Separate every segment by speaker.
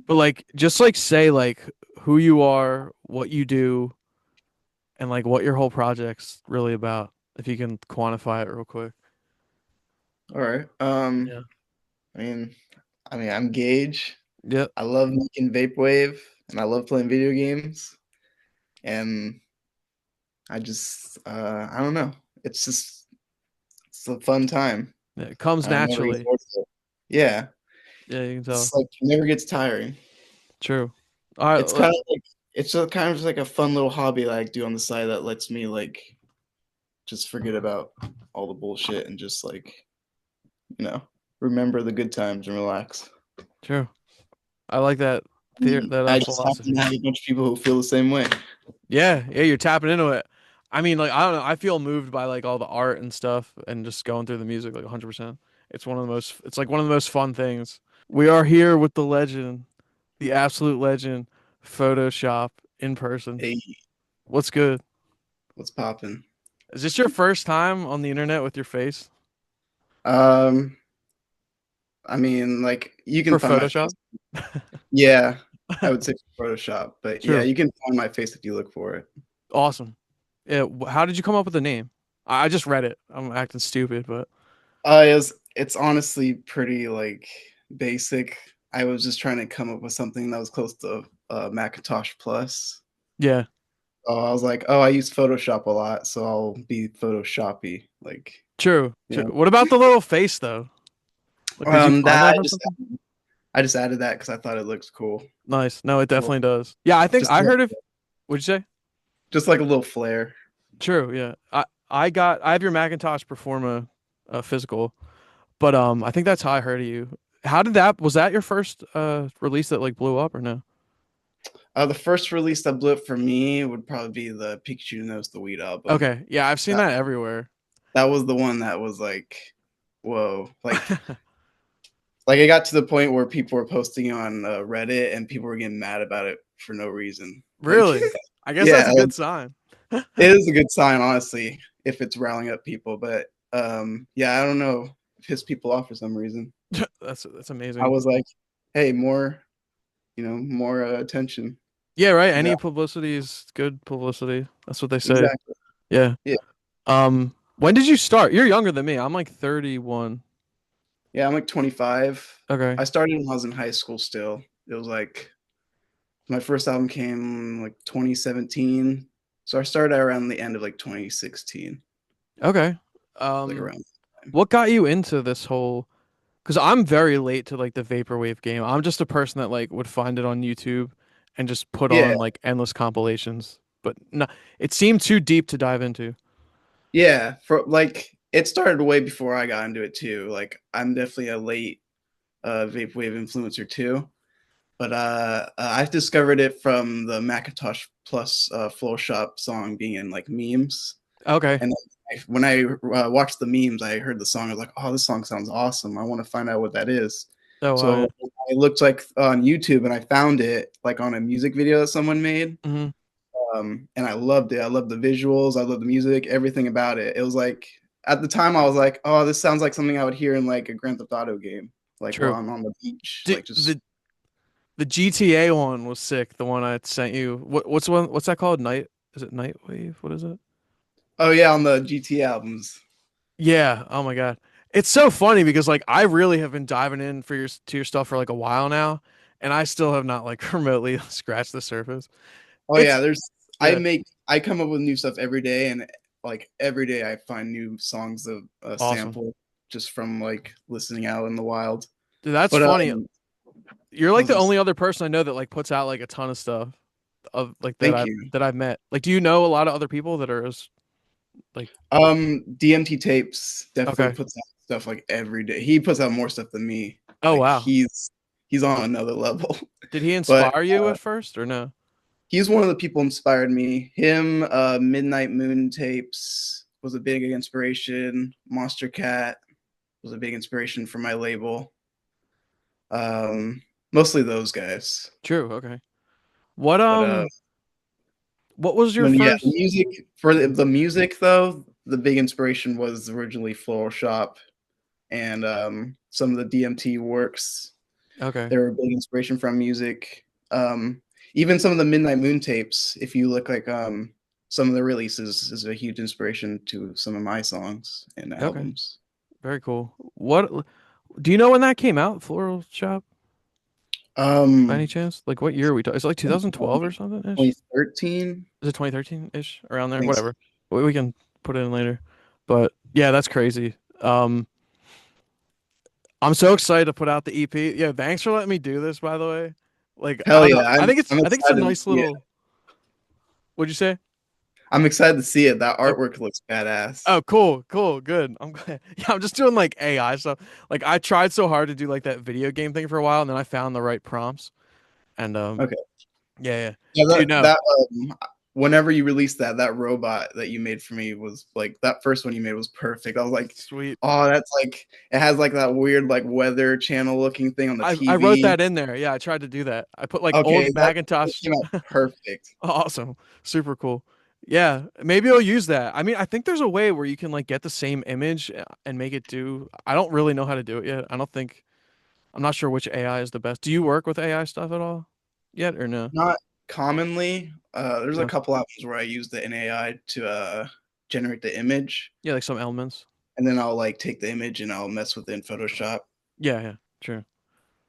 Speaker 1: But like, just like say like who you are, what you do, and like what your whole project's really about. If you can quantify it real quick.
Speaker 2: All right.
Speaker 1: Yeah.
Speaker 2: I mean, I'm Gage.
Speaker 1: Yep.
Speaker 2: I love making vaporwave, and I love playing video games. And I don't know. It's a fun time.
Speaker 1: Yeah, it comes
Speaker 2: It never gets
Speaker 1: naturally.
Speaker 2: bored of it. Yeah,
Speaker 1: Yeah, you can
Speaker 2: it's
Speaker 1: tell.
Speaker 2: like it never gets tiring.
Speaker 1: True. All right.
Speaker 2: It's kind of like it's a kind of just like a fun little hobby that I do on the side that lets me like just forget about all the bullshit and just like you know remember the good times and relax.
Speaker 1: True. I like that theory, that
Speaker 2: I just happen
Speaker 1: philosophy.
Speaker 2: to have a bunch of people who feel the same way.
Speaker 1: Yeah, yeah, you're tapping into it. I mean, like, I don't know. I feel moved by like all the art and stuff, and just going through the music like 100%. It's one of the most. It's like one of the most fun things. We are here with the legend, the absolute legend, Photoshop in person.
Speaker 2: Hey,
Speaker 1: What's good?
Speaker 2: what's popping?
Speaker 1: Is this your first time on the internet with your face
Speaker 2: Um, I mean, like you can
Speaker 1: for
Speaker 2: find my
Speaker 1: Photoshop?
Speaker 2: face. Yeah, I would say Photoshop, but yeah,
Speaker 1: True.
Speaker 2: you can find my face if you look for it.
Speaker 1: Awesome. Yeah. How did you come up with the name? I just read it. I'm acting stupid, but
Speaker 2: It's honestly pretty like basic. I was just trying to come up with something that was close to Macintosh Plus.
Speaker 1: yeah.
Speaker 2: So I was like, oh, I use Photoshop a lot, so I'll be Photoshoppy. Like,
Speaker 1: True.
Speaker 2: you
Speaker 1: True.
Speaker 2: know,
Speaker 1: What about the little face though? Like, did you find
Speaker 2: that
Speaker 1: that from something?
Speaker 2: I just added that because I thought it looks cool.
Speaker 1: Nice. No, it
Speaker 2: Well,
Speaker 1: definitely does. Yeah, I think
Speaker 2: just
Speaker 1: I heard of. What'd you say?
Speaker 2: just like a little flair.
Speaker 1: True. Yeah. I have your Macintosh Performa physical, but I think that's how I heard of you. How did that was that your first release that like blew up or no?
Speaker 2: The first release that blew up for me would probably be the Pikachu Knows the Weed album.
Speaker 1: Okay. Yeah, I've seen
Speaker 2: That
Speaker 1: that everywhere.
Speaker 2: that was the one that was like, whoa, like it got to the point where people were posting on Reddit and people were getting mad about it for no reason. Like,
Speaker 1: Really? I guess that's
Speaker 2: yeah,
Speaker 1: a good sign.
Speaker 2: it is a good sign, honestly, if it's riling up people. But yeah, I don't know, it pissed people off for some reason.
Speaker 1: That's
Speaker 2: I
Speaker 1: amazing.
Speaker 2: was like, hey, more, more attention.
Speaker 1: Yeah, right. Any
Speaker 2: Exactly.
Speaker 1: publicity is good publicity. That's what they say.
Speaker 2: Exactly.
Speaker 1: Yeah.
Speaker 2: Yeah.
Speaker 1: When did you start? You're younger than me. I'm like 31.
Speaker 2: Yeah. I'm like 25.
Speaker 1: Okay.
Speaker 2: I started when I was in high school still. It was like my first album came like 2017. So I started around the end of like 2016,
Speaker 1: Okay.
Speaker 2: like
Speaker 1: Um,
Speaker 2: around that time.
Speaker 1: what got you into this whole? Because I'm very late to like the vaporwave game. I'm just a person that like would find it on YouTube and just put
Speaker 2: Yeah.
Speaker 1: on like endless compilations. But no, it seemed too deep to dive into.
Speaker 2: Yeah. For like, it started way before I got into it too. Like, I'm definitely a late vaporwave influencer too. But I discovered it from the Macintosh Plus Flow Shop song being in like memes.
Speaker 1: Okay.
Speaker 2: And then when I watched the memes, I heard the song. I was like, "Oh, this song sounds awesome! I want to find out what that is."
Speaker 1: Oh,
Speaker 2: So
Speaker 1: yeah.
Speaker 2: I looked like on YouTube, and I found it like on a music video that someone made,
Speaker 1: Hmm.
Speaker 2: and I loved it. I loved the visuals. I loved the music. Everything about it. It was like at the time I was like, "Oh, this sounds like something I would hear in like a Grand Theft Auto game, like while
Speaker 1: True.
Speaker 2: I'm on the beach,
Speaker 1: D
Speaker 2: like just."
Speaker 1: the GTA one was sick. The one I sent you. What's one? What's that called? Night? Is it Nightwave? What is it?
Speaker 2: Oh yeah, on the GT albums.
Speaker 1: Yeah. Oh my God. It's so funny because like I really have been diving in for your stuff for like a while now, and I still have not like remotely scratched the surface.
Speaker 2: Oh yeah,
Speaker 1: It's
Speaker 2: there's
Speaker 1: yeah,
Speaker 2: I come up with new stuff every day, and like every day I find new songs of
Speaker 1: awesome.
Speaker 2: sample just from like listening out in the wild.
Speaker 1: Dude, that's
Speaker 2: But
Speaker 1: funny. You're
Speaker 2: I
Speaker 1: like
Speaker 2: was
Speaker 1: the
Speaker 2: gonna
Speaker 1: only
Speaker 2: say,
Speaker 1: other person I know that like puts out like a ton of stuff of like
Speaker 2: thank you.
Speaker 1: that I've met. Like, do you know a lot of other people that are as like
Speaker 2: DMT Tapes definitely
Speaker 1: okay.
Speaker 2: puts out stuff like every day. He puts out more stuff than me.
Speaker 1: Oh
Speaker 2: Like
Speaker 1: wow.
Speaker 2: he's on another level.
Speaker 1: Did he
Speaker 2: But
Speaker 1: inspire you at first or no?
Speaker 2: he's one of the people inspired me. Him, Midnight Moon Tapes was a big inspiration. Monster Cat was a big inspiration for my label. Um, Mostly those guys.
Speaker 1: True. Okay. What
Speaker 2: But
Speaker 1: what was your
Speaker 2: when yeah, the
Speaker 1: first?
Speaker 2: music for the music though, the big inspiration was originally Floral Shop and some of the DMT works.
Speaker 1: Okay.
Speaker 2: They were a big inspiration from music. Even some of the Midnight Moon tapes, if you look like some of the releases, is a huge inspiration to some of my songs and
Speaker 1: Okay.
Speaker 2: albums.
Speaker 1: Very cool. What do you know when that came out? Floral Shop, by any
Speaker 2: Um,
Speaker 1: chance? Like what year are we talking? It's like 2012 or something ish.
Speaker 2: 2013,
Speaker 1: Is it 2013 ish around
Speaker 2: I
Speaker 1: there?
Speaker 2: think so.
Speaker 1: Whatever. We can put it in later. But yeah, that's crazy. I'm so excited to put out the EP. Yeah, thanks for letting me do this, by the way. Like, I
Speaker 2: Hell
Speaker 1: don't know.
Speaker 2: yeah,
Speaker 1: I
Speaker 2: I'm
Speaker 1: think it's a
Speaker 2: excited to
Speaker 1: nice
Speaker 2: see it.
Speaker 1: little. What'd you say?
Speaker 2: I'm excited to see it. That
Speaker 1: Oh,
Speaker 2: artwork looks badass.
Speaker 1: oh, cool, cool, good. I'm glad. Yeah, I'm just doing like AI stuff. Like, I tried so hard to do like that video game thing for a while, and then I found the right prompts. And
Speaker 2: Okay.
Speaker 1: yeah, yeah,
Speaker 2: Yeah,
Speaker 1: dude, no,
Speaker 2: whenever you released that robot that you made for me was like that first one you made was perfect. I was like,
Speaker 1: sweet.
Speaker 2: oh, that's like it has like that weird like weather channel looking thing on the
Speaker 1: I wrote
Speaker 2: TV.
Speaker 1: that in there. Yeah, I tried to do that. I put like
Speaker 2: Okay,
Speaker 1: old
Speaker 2: that
Speaker 1: Macintosh.
Speaker 2: came out perfect.
Speaker 1: Awesome. Super cool. Yeah, maybe I'll use that. I mean, I think there's a way where you can like get the same image and make it do. I don't really know how to do it yet. I'm not sure which AI is the best. Do you work with AI stuff at all yet or no?
Speaker 2: Not commonly. There's a
Speaker 1: No.
Speaker 2: couple albums where I use the NAI to generate the image,
Speaker 1: Yeah, like some elements.
Speaker 2: and then I'll like take the image and I'll mess with it in Photoshop.
Speaker 1: Yeah, yeah, true.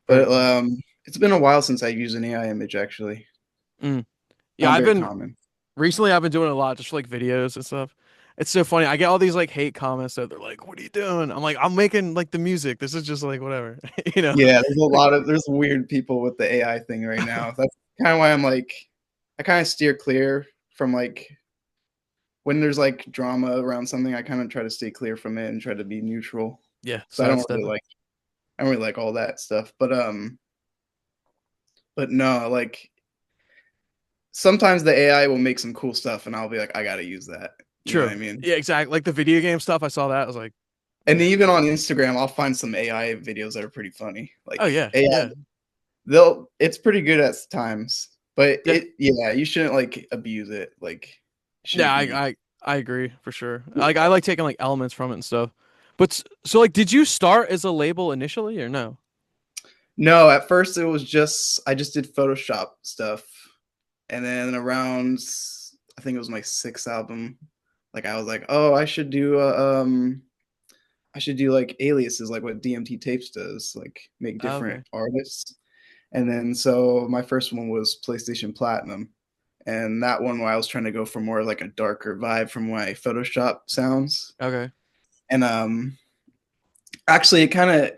Speaker 1: Very
Speaker 2: But
Speaker 1: cool.
Speaker 2: it's been a while since I've used an AI image actually.
Speaker 1: Mm. Yeah,
Speaker 2: Not very common.
Speaker 1: recently I've been doing it a lot, just for, like videos and stuff. It's so funny. I get all these like hate comments that they're like, "What are you doing?" I'm like, "I'm making like the music. This is just like whatever," you know.
Speaker 2: Yeah, there's a
Speaker 1: Like,
Speaker 2: lot of there's weird people with the AI thing right now. That's kind of why I'm like, I kind of steer clear from like when there's like drama around something. I kind of try to stay clear from it and try to be neutral.
Speaker 1: yeah,
Speaker 2: So
Speaker 1: sidestep it.
Speaker 2: I don't really like all that stuff. But no, like sometimes the AI will make some cool stuff, and I'll be like, I gotta use that. You know what
Speaker 1: True.
Speaker 2: I mean?
Speaker 1: Yeah, exactly. Like the video game stuff, I saw that. I was like,
Speaker 2: And
Speaker 1: yeah.
Speaker 2: even on Instagram, I'll find some AI videos that are pretty funny.
Speaker 1: Oh
Speaker 2: Like
Speaker 1: yeah,
Speaker 2: AI,
Speaker 1: yeah,
Speaker 2: they'll it's pretty good at times, but
Speaker 1: yeah,
Speaker 2: yeah, you shouldn't like abuse it. Like, it
Speaker 1: yeah.
Speaker 2: shouldn't be.
Speaker 1: I agree for sure. Like I like taking like elements from it and stuff. But so like, did you start as a label initially or no?
Speaker 2: No, at first it was just I just did Photoshop stuff, and then around I think it was my sixth album, like I was like, oh, I should do like aliases, like what DMT Tapes does, like make
Speaker 1: Oh,
Speaker 2: different
Speaker 1: okay,
Speaker 2: artists. And then so my first one was PlayStation Platinum, and that one I was trying to go for more like a darker vibe from my Photoshop sounds.
Speaker 1: okay,
Speaker 2: And actually, it kind of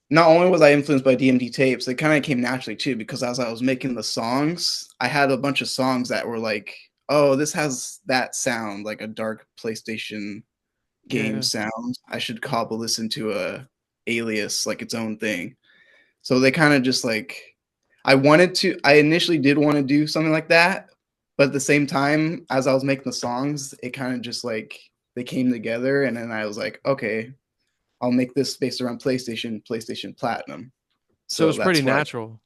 Speaker 2: not only was I influenced by DMD tapes, it kind of came naturally too because as I was making the songs, I had a bunch of songs that were like, oh, this has that sound, like a dark PlayStation
Speaker 1: yeah,
Speaker 2: game
Speaker 1: yeah.
Speaker 2: sound. I should cobble this into a alias, like its own thing. So they kind of just like I initially did want to do something like that, but at the same time, as I was making the songs, it kind of just like they came together, and then I was like, okay, I'll make this based around PlayStation Platinum.
Speaker 1: So
Speaker 2: So
Speaker 1: it's pretty
Speaker 2: that's where
Speaker 1: natural.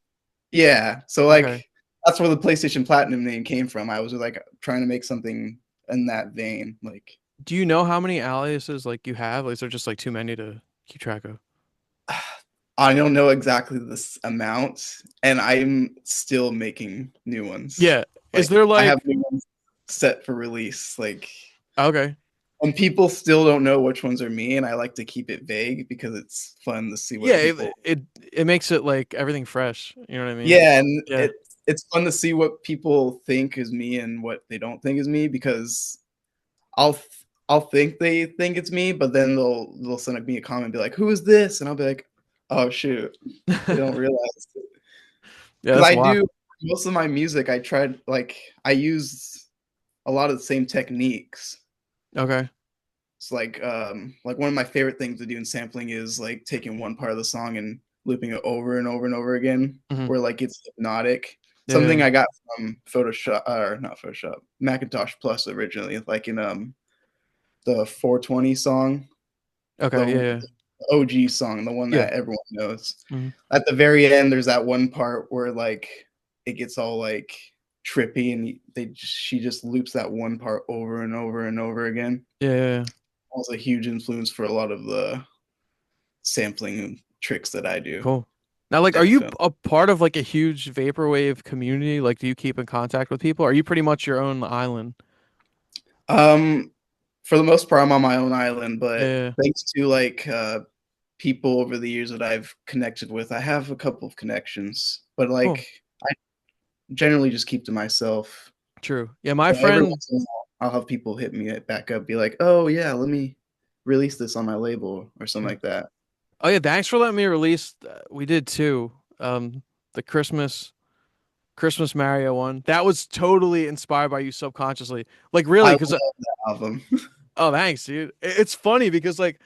Speaker 2: yeah. So
Speaker 1: Okay.
Speaker 2: like that's where the PlayStation Platinum name came from. I was like trying to make something in that vein. Like
Speaker 1: Do you know how many aliases like you have? Like, is there just like too many to keep track of?
Speaker 2: I don't know exactly this amount, and I'm still making new ones.
Speaker 1: Yeah. Is
Speaker 2: Like
Speaker 1: there
Speaker 2: I have
Speaker 1: like
Speaker 2: new ones set for release. Like
Speaker 1: okay?
Speaker 2: and people still don't know which ones are me, and I like to keep it vague because it's fun to see
Speaker 1: Yeah,
Speaker 2: what people.
Speaker 1: it makes it like everything fresh. You know what I mean?
Speaker 2: Yeah, and
Speaker 1: Yeah.
Speaker 2: it's fun to see what people think is me and what they don't think is me because I'll I'll think they think it's me, but then they'll send me a comment and be like, "Who is this?" And I'll be like, "Oh shoot, they don't realize."
Speaker 1: Yeah,
Speaker 2: Because
Speaker 1: that's
Speaker 2: I
Speaker 1: wild.
Speaker 2: do most of my music. I tried like I use a lot of the same techniques.
Speaker 1: Okay.
Speaker 2: It's like one of my favorite things to do in sampling is like taking one part of the song and looping it over and over and over again,
Speaker 1: Hmm.
Speaker 2: where like it's hypnotic.
Speaker 1: Yeah,
Speaker 2: Something
Speaker 1: yeah.
Speaker 2: I got from Photoshop or not Photoshop, Macintosh Plus originally, like in the 420 song,
Speaker 1: Okay. Yeah,
Speaker 2: the
Speaker 1: yeah.
Speaker 2: OG song, the one
Speaker 1: Yeah.
Speaker 2: that everyone knows.
Speaker 1: Hmm.
Speaker 2: At the very end, there's that one part where like it gets all like trippy, and she just loops that one part over and over and over again.
Speaker 1: Yeah, yeah, yeah.
Speaker 2: Also, a huge influence for a lot of the sampling tricks that I do.
Speaker 1: Cool. Now, like, are you
Speaker 2: definitely.
Speaker 1: a part of like a huge vaporwave community? Like, do you keep in contact with people? Are you pretty much your own island?
Speaker 2: Um, for the most part, I'm on my own island, but
Speaker 1: Yeah.
Speaker 2: thanks to like people over the years that I've connected with, I have a couple of connections, but
Speaker 1: Cool.
Speaker 2: like I generally just keep to myself.
Speaker 1: True. Yeah, my
Speaker 2: But every
Speaker 1: friend.
Speaker 2: once in a while, I'll have people hit me back up, be like, "Oh yeah, let me release this on my label or something
Speaker 1: Yeah.
Speaker 2: like that."
Speaker 1: Oh yeah, thanks for letting me release. We did too. The Christmas Mario one. That was totally inspired by you subconsciously. Like
Speaker 2: I
Speaker 1: really,
Speaker 2: love
Speaker 1: because
Speaker 2: that album.
Speaker 1: oh thanks, dude. It's funny because like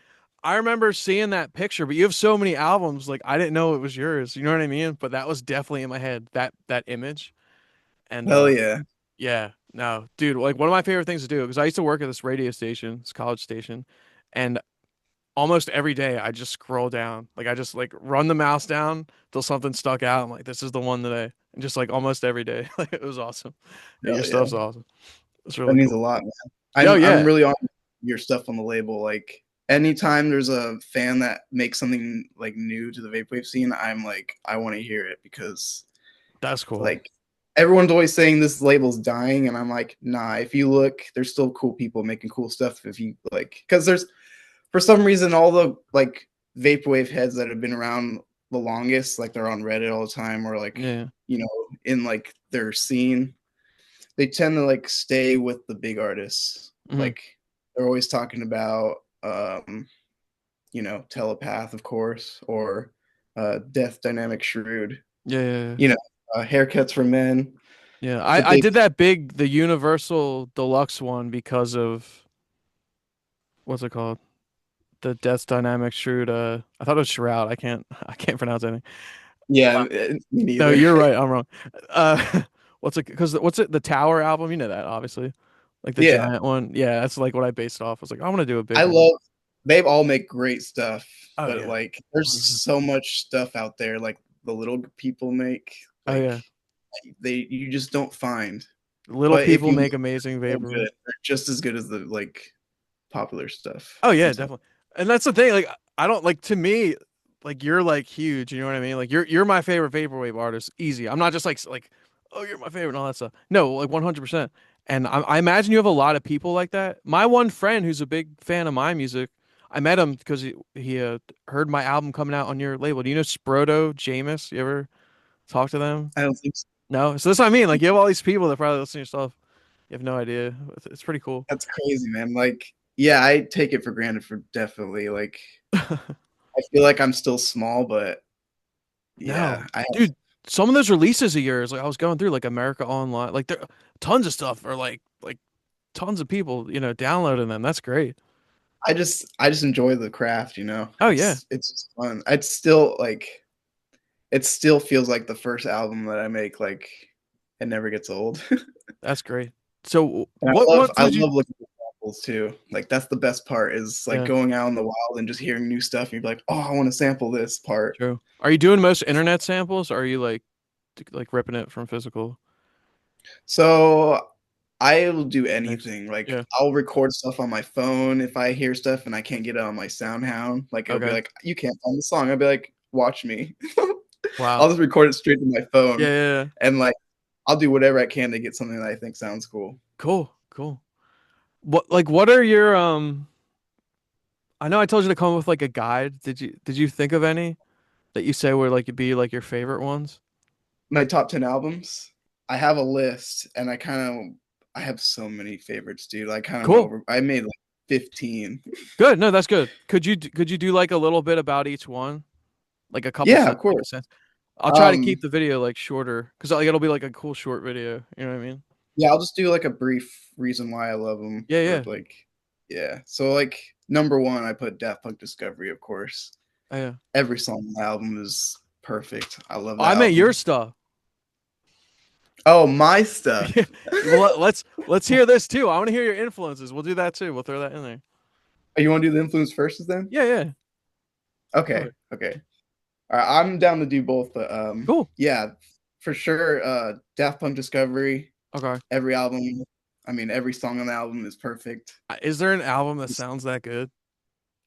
Speaker 1: I remember seeing that picture, but you have so many albums. Like I didn't know it was yours. You know what I mean? But that was definitely in my head. That image. And
Speaker 2: Hell yeah.
Speaker 1: yeah, no, dude. Like one of my favorite things to do because I used to work at this radio station, this college station, and almost every day I just scroll down. Like I just like run the mouse down till something stuck out. I'm like, this is the one today. And just like almost every day. Like it was awesome. Yeah, your
Speaker 2: Hell yeah.
Speaker 1: stuff's awesome. It's
Speaker 2: That
Speaker 1: really
Speaker 2: means
Speaker 1: cool.
Speaker 2: a lot, man.
Speaker 1: Yo,
Speaker 2: I'm
Speaker 1: yeah,
Speaker 2: really on your stuff on the label. Like anytime there's a fan that makes something like new to the vaporwave scene, I'm like, I want to hear it because
Speaker 1: that's cool.
Speaker 2: like everyone's always saying this label's dying, and I'm like, nah. If you look, there's still cool people making cool stuff. If you like, because there's for some reason all the like vaporwave heads that have been around the longest, like they're on Reddit all the time, or like
Speaker 1: Yeah.
Speaker 2: in like their scene, they tend to like stay with the big artists.
Speaker 1: Hmm.
Speaker 2: Like they're always talking about Telepath, of course, or Death Dynamic Shrewd.
Speaker 1: Yeah, yeah, yeah.
Speaker 2: You know, Haircuts for Men.
Speaker 1: Yeah,
Speaker 2: It's a
Speaker 1: I
Speaker 2: big
Speaker 1: did the Universal Deluxe one because of what's it called? The Death Dynamic Shrewd. I thought it was Shroud. I can't pronounce anything.
Speaker 2: yeah, me
Speaker 1: No,
Speaker 2: neither.
Speaker 1: you're right. I'm wrong. Uh, what's it? The Tower album. You know that, obviously. Like the
Speaker 2: Yeah,
Speaker 1: giant one. Yeah, that's like what I based it off. I was like, I want to do a
Speaker 2: I
Speaker 1: big one.
Speaker 2: love. They all make great stuff,
Speaker 1: Oh
Speaker 2: but
Speaker 1: yeah.
Speaker 2: like, there's
Speaker 1: 100%.
Speaker 2: so much stuff out there. Like the little people make,
Speaker 1: Oh
Speaker 2: like
Speaker 1: yeah.
Speaker 2: you just don't find.
Speaker 1: Little
Speaker 2: But if
Speaker 1: people
Speaker 2: you
Speaker 1: make
Speaker 2: look,
Speaker 1: amazing
Speaker 2: they're so
Speaker 1: vaporwave.
Speaker 2: good. They're just as good as the like popular stuff
Speaker 1: Oh yeah,
Speaker 2: sometimes.
Speaker 1: definitely. And that's the thing. Like I don't like to me, like you're like huge. You know what I mean? Like you're my favorite vaporwave artist. Easy. I'm not just like oh you're my favorite and all that stuff. No, like 100%. And I imagine you have a lot of people like that. My one friend who's a big fan of my music, I met him because he heard my album coming out on your label. Do you know Sproto Jameis? You ever talk to them?
Speaker 2: I don't think so.
Speaker 1: No. So that's what I mean. Like you have all these people that probably listen to your stuff. You have no idea. It's pretty cool.
Speaker 2: That's crazy, man. Like, yeah, I take it for granted for definitely. Like, I feel like I'm still small, but
Speaker 1: No,
Speaker 2: yeah, I have.
Speaker 1: dude, some of those releases of yours, like I was going through like America Online, like there tons of stuff or like tons of people, downloading them. That's great.
Speaker 2: I just enjoy the craft.
Speaker 1: Oh yeah,
Speaker 2: It's just fun. It's still like it still feels like the first album that I make. Like, it never gets old.
Speaker 1: that's great. So
Speaker 2: And
Speaker 1: what
Speaker 2: I
Speaker 1: would you?
Speaker 2: love looking at samples too. Like that's the best part is like
Speaker 1: Yeah,
Speaker 2: going out in the wild and just hearing new stuff. And you're like, oh, I want to sample this part.
Speaker 1: true. Are you doing most internet samples or are you like ripping it from physical
Speaker 2: So I'll do
Speaker 1: mix?
Speaker 2: anything. Like
Speaker 1: Yeah.
Speaker 2: I'll record stuff on my phone if I hear stuff and I can't get it on my SoundHound. Like it'll be
Speaker 1: Okay.
Speaker 2: like, you can't find the song. I'll be like, watch me.
Speaker 1: Wow.
Speaker 2: I'll just record it straight to my
Speaker 1: Yeah,
Speaker 2: phone
Speaker 1: yeah, yeah.
Speaker 2: and like I'll do whatever I can to get something that I think sounds cool.
Speaker 1: Cool, cool. What are your I know I told you to come up with like a guide. Did you think of any that you say would like be like your favorite ones?
Speaker 2: My top 10 albums, I have a list and I have so many favorites, dude.
Speaker 1: Cool.
Speaker 2: I made like 15.
Speaker 1: Good. No, that's good. Could you do like a little bit about each one? Like a couple
Speaker 2: Yeah, of
Speaker 1: sen like a
Speaker 2: course.
Speaker 1: sense. I'll try to
Speaker 2: Um,
Speaker 1: keep the video like shorter because like it'll be like a cool short video. You know what I mean?
Speaker 2: yeah, I'll just do like a brief reason why I love them
Speaker 1: Yeah,
Speaker 2: or
Speaker 1: yeah.
Speaker 2: like yeah. So like number 1, I put Daft Punk Discovery, of course.
Speaker 1: Oh, yeah.
Speaker 2: Every song on the album is perfect. I love
Speaker 1: Oh,
Speaker 2: that
Speaker 1: I meant your
Speaker 2: album.
Speaker 1: stuff.
Speaker 2: Oh, my
Speaker 1: Yeah.
Speaker 2: stuff.
Speaker 1: Well, let's hear this too. I want to hear your influences. We'll do that too. We'll throw that in there.
Speaker 2: Oh, you want to do the influence first then?
Speaker 1: Yeah, yeah.
Speaker 2: Okay.
Speaker 1: Perfect.
Speaker 2: Okay. All right, I'm down to do both, but
Speaker 1: Cool.
Speaker 2: yeah, for sure. Daft Punk Discovery,
Speaker 1: Okay.
Speaker 2: every album. I mean, every song on the album is perfect.
Speaker 1: Is there an album that sounds that good?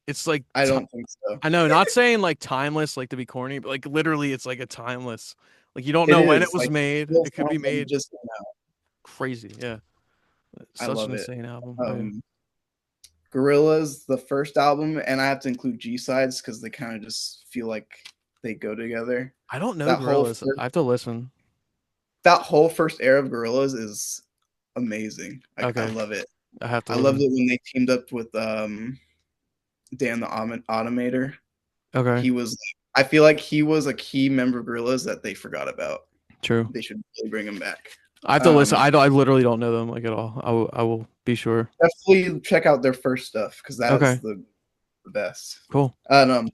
Speaker 1: It's like
Speaker 2: I don't think so.
Speaker 1: I know, not saying like timeless, like to be corny, but like literally, it's like a timeless. Like you don't
Speaker 2: It
Speaker 1: know when it
Speaker 2: is
Speaker 1: was
Speaker 2: like
Speaker 1: made.
Speaker 2: still
Speaker 1: It could be
Speaker 2: sounds like it
Speaker 1: made
Speaker 2: just came out.
Speaker 1: crazy. Yeah,
Speaker 2: I
Speaker 1: such an
Speaker 2: love it.
Speaker 1: insane album. Yeah.
Speaker 2: Um, Gorillaz, the first album, and I have to include G sides because they kind of just feel like they go together.
Speaker 1: I don't know
Speaker 2: That whole
Speaker 1: Gorillas.
Speaker 2: first,
Speaker 1: I have to listen.
Speaker 2: that whole first era of Gorillaz is amazing. I
Speaker 1: Okay,
Speaker 2: love it.
Speaker 1: I have to
Speaker 2: I loved
Speaker 1: listen.
Speaker 2: it when they teamed up with Dan the Automator.
Speaker 1: Okay,
Speaker 2: He was, I feel like he was a key member of Gorillaz that they forgot about.
Speaker 1: true.
Speaker 2: They should really bring him back.
Speaker 1: I have to listen.
Speaker 2: Um,
Speaker 1: I literally don't know them like at all. I will be sure.
Speaker 2: Definitely check out their first stuff because that is
Speaker 1: Okay,
Speaker 2: the best.
Speaker 1: cool.
Speaker 2: And of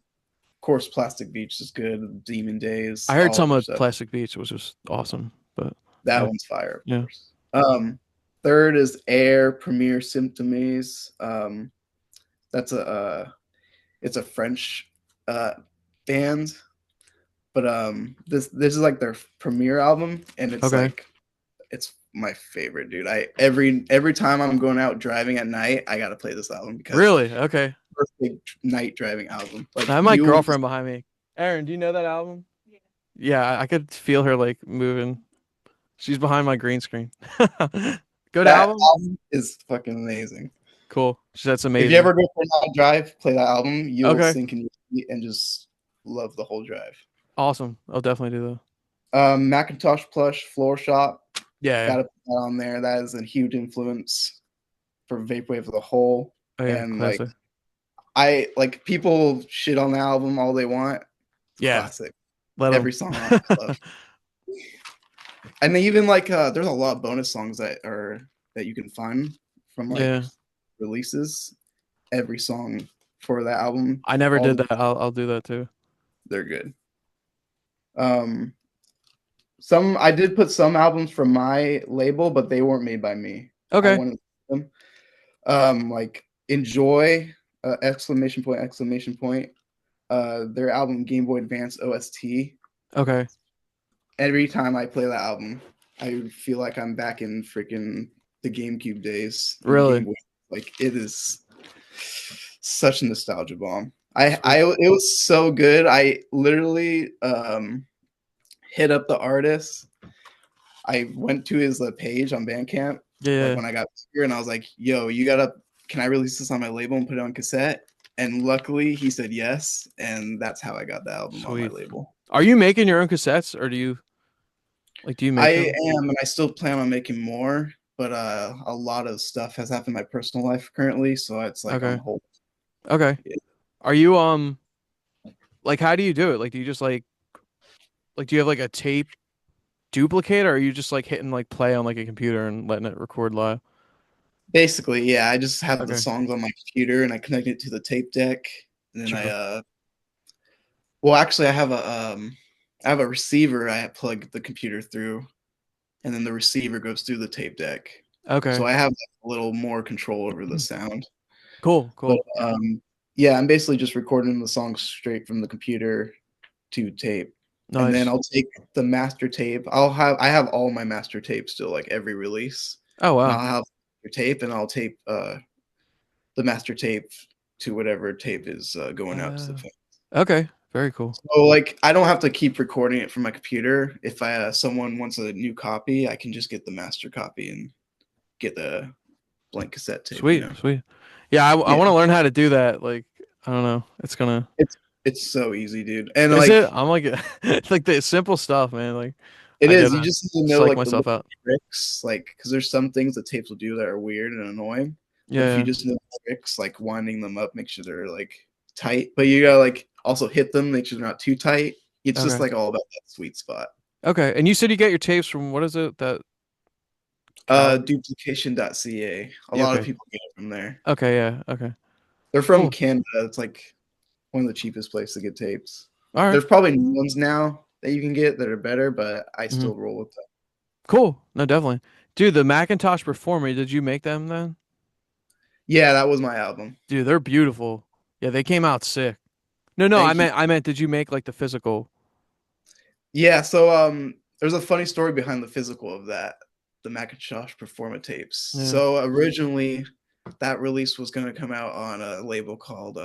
Speaker 2: course, Plastic Beach is good. Demon
Speaker 1: I
Speaker 2: Days,
Speaker 1: heard
Speaker 2: all
Speaker 1: some
Speaker 2: their
Speaker 1: of
Speaker 2: stuff.
Speaker 1: Plastic Beach, which was awesome. But
Speaker 2: That
Speaker 1: yeah,
Speaker 2: one's fire, of
Speaker 1: yeah.
Speaker 2: course. Third is Air Premier Symptomes. That's it's a French uh, band, but this is like their premiere album, and it's
Speaker 1: Okay,
Speaker 2: like it's my favorite, dude. I every time I'm going out driving at night, I gotta play this album because
Speaker 1: really? Okay.
Speaker 2: perfect night driving album.
Speaker 1: I
Speaker 2: Like
Speaker 1: have my
Speaker 2: you,
Speaker 1: girlfriend behind me. Aaron, do you know that album? Yeah, I could feel her like moving. She's behind my green screen. Good
Speaker 2: that
Speaker 1: album?
Speaker 2: album is fucking amazing.
Speaker 1: Cool. That's
Speaker 2: If you
Speaker 1: amazing.
Speaker 2: ever go for a night drive, play that album, you'll
Speaker 1: Okay.
Speaker 2: sink in your seat and just love the whole drive.
Speaker 1: Awesome. I'll definitely do that.
Speaker 2: Macintosh Plush Floor Shop,
Speaker 1: Yeah, yeah.
Speaker 2: gotta put that on there. That is a huge influence for vaporwave as a whole.
Speaker 1: Oh yeah,
Speaker 2: And like
Speaker 1: classic.
Speaker 2: I like people shit on the album all they want. It's
Speaker 1: Yeah.
Speaker 2: classic.
Speaker 1: Let
Speaker 2: Every
Speaker 1: them.
Speaker 2: song on it I love. And they even like there's a lot of bonus songs that you can find from like
Speaker 1: Yeah.
Speaker 2: releases. Every song for that album,
Speaker 1: I never
Speaker 2: all
Speaker 1: did
Speaker 2: the
Speaker 1: that. I'll do that too.
Speaker 2: they're good. Um, some I did put some albums from my label, but they weren't made by me. I
Speaker 1: Okay.
Speaker 2: wanted them. Like Enjoy, exclamation point, exclamation point. Their album Game Boy Advance OST.
Speaker 1: Okay.
Speaker 2: Every time I play that album, I feel like I'm back in freaking the GameCube days and the Game
Speaker 1: Really?
Speaker 2: Boy. Like it is such a nostalgia bomb.
Speaker 1: Sweet.
Speaker 2: It was so good. I literally hit up the artist. I went to his page on Bandcamp,
Speaker 1: Yeah,
Speaker 2: like
Speaker 1: yeah.
Speaker 2: when I got here, and I was like, "Yo, you gotta, can I release this on my label and put it on cassette?" And luckily, he said yes, and that's how I got the album on my
Speaker 1: Sweet.
Speaker 2: label.
Speaker 1: Are you making your own cassettes or do you make
Speaker 2: I
Speaker 1: them?
Speaker 2: am, and I still plan on making more, but a lot of stuff has happened in my personal life currently, so it's like on
Speaker 1: Okay.
Speaker 2: hold.
Speaker 1: Okay.
Speaker 2: Yeah.
Speaker 1: Are you like how do you do it? Like do you just like do you have like a tape duplicate or are you just like hitting like play on like a computer and letting it record live?
Speaker 2: Basically, yeah, I just have the
Speaker 1: Okay.
Speaker 2: songs on my computer and I connect it to the tape deck, and then
Speaker 1: True.
Speaker 2: well, actually, I have a receiver I plug the computer through, and then the receiver goes through the tape deck. So
Speaker 1: Okay.
Speaker 2: I have a little more control over the sound.
Speaker 1: Cool,
Speaker 2: But
Speaker 1: cool.
Speaker 2: yeah, I'm basically just recording the songs straight from the computer to tape. And then
Speaker 1: Nice.
Speaker 2: I'll take the master tape. I have all my master tapes still, like every release.
Speaker 1: Oh
Speaker 2: And
Speaker 1: wow.
Speaker 2: I'll have your tape and I'll tape the master tape to whatever tape is going out to the
Speaker 1: Uh,
Speaker 2: fan.
Speaker 1: okay. Very cool.
Speaker 2: So like I don't have to keep recording it from my computer. If I someone wants a new copy, I can just get the master copy and get the blank cassette tape, you
Speaker 1: Sweet,
Speaker 2: know.
Speaker 1: sweet. Yeah, I
Speaker 2: Yeah.
Speaker 1: want to learn how to do that. Like, I don't know. It's gonna.
Speaker 2: It's it's so easy, dude. And
Speaker 1: Is it?
Speaker 2: like
Speaker 1: I'm like, it's like the simple stuff, man. Like,
Speaker 2: it
Speaker 1: I
Speaker 2: is,
Speaker 1: gotta
Speaker 2: you just need to know
Speaker 1: psych
Speaker 2: like the little
Speaker 1: myself out.
Speaker 2: tricks, like because there's some things that tapes will do that are weird and annoying. But if you
Speaker 1: Yeah.
Speaker 2: just know the tricks, like winding them up, make sure they're like tight. But you gotta like also hit them, make sure they're not too tight. It's just
Speaker 1: Okay.
Speaker 2: like all about that sweet spot.
Speaker 1: Okay. And you said you get your tapes from what is it? That Cal?
Speaker 2: Duplication.ca. A
Speaker 1: Yeah.
Speaker 2: lot of
Speaker 1: Okay.
Speaker 2: people get it from there.
Speaker 1: Okay. Yeah. Okay.
Speaker 2: They're from
Speaker 1: Cool.
Speaker 2: Canada. It's like one of the cheapest places to get tapes.
Speaker 1: All right.
Speaker 2: There's probably new ones now that you can get that are better, but I
Speaker 1: Hmm.
Speaker 2: still roll with them.
Speaker 1: Cool. No, definitely. Dude, the Macintosh Performer. Did you make them then?
Speaker 2: Yeah, that was my album.
Speaker 1: Dude, they're beautiful. Yeah, they came out sick. No, no.
Speaker 2: Thank you.
Speaker 1: I meant. Did you make like the physical?
Speaker 2: Yeah, so there's a funny story behind the physical of that, the Macintosh Performa tapes.
Speaker 1: Yeah.
Speaker 2: So originally that release was going to come out on a label called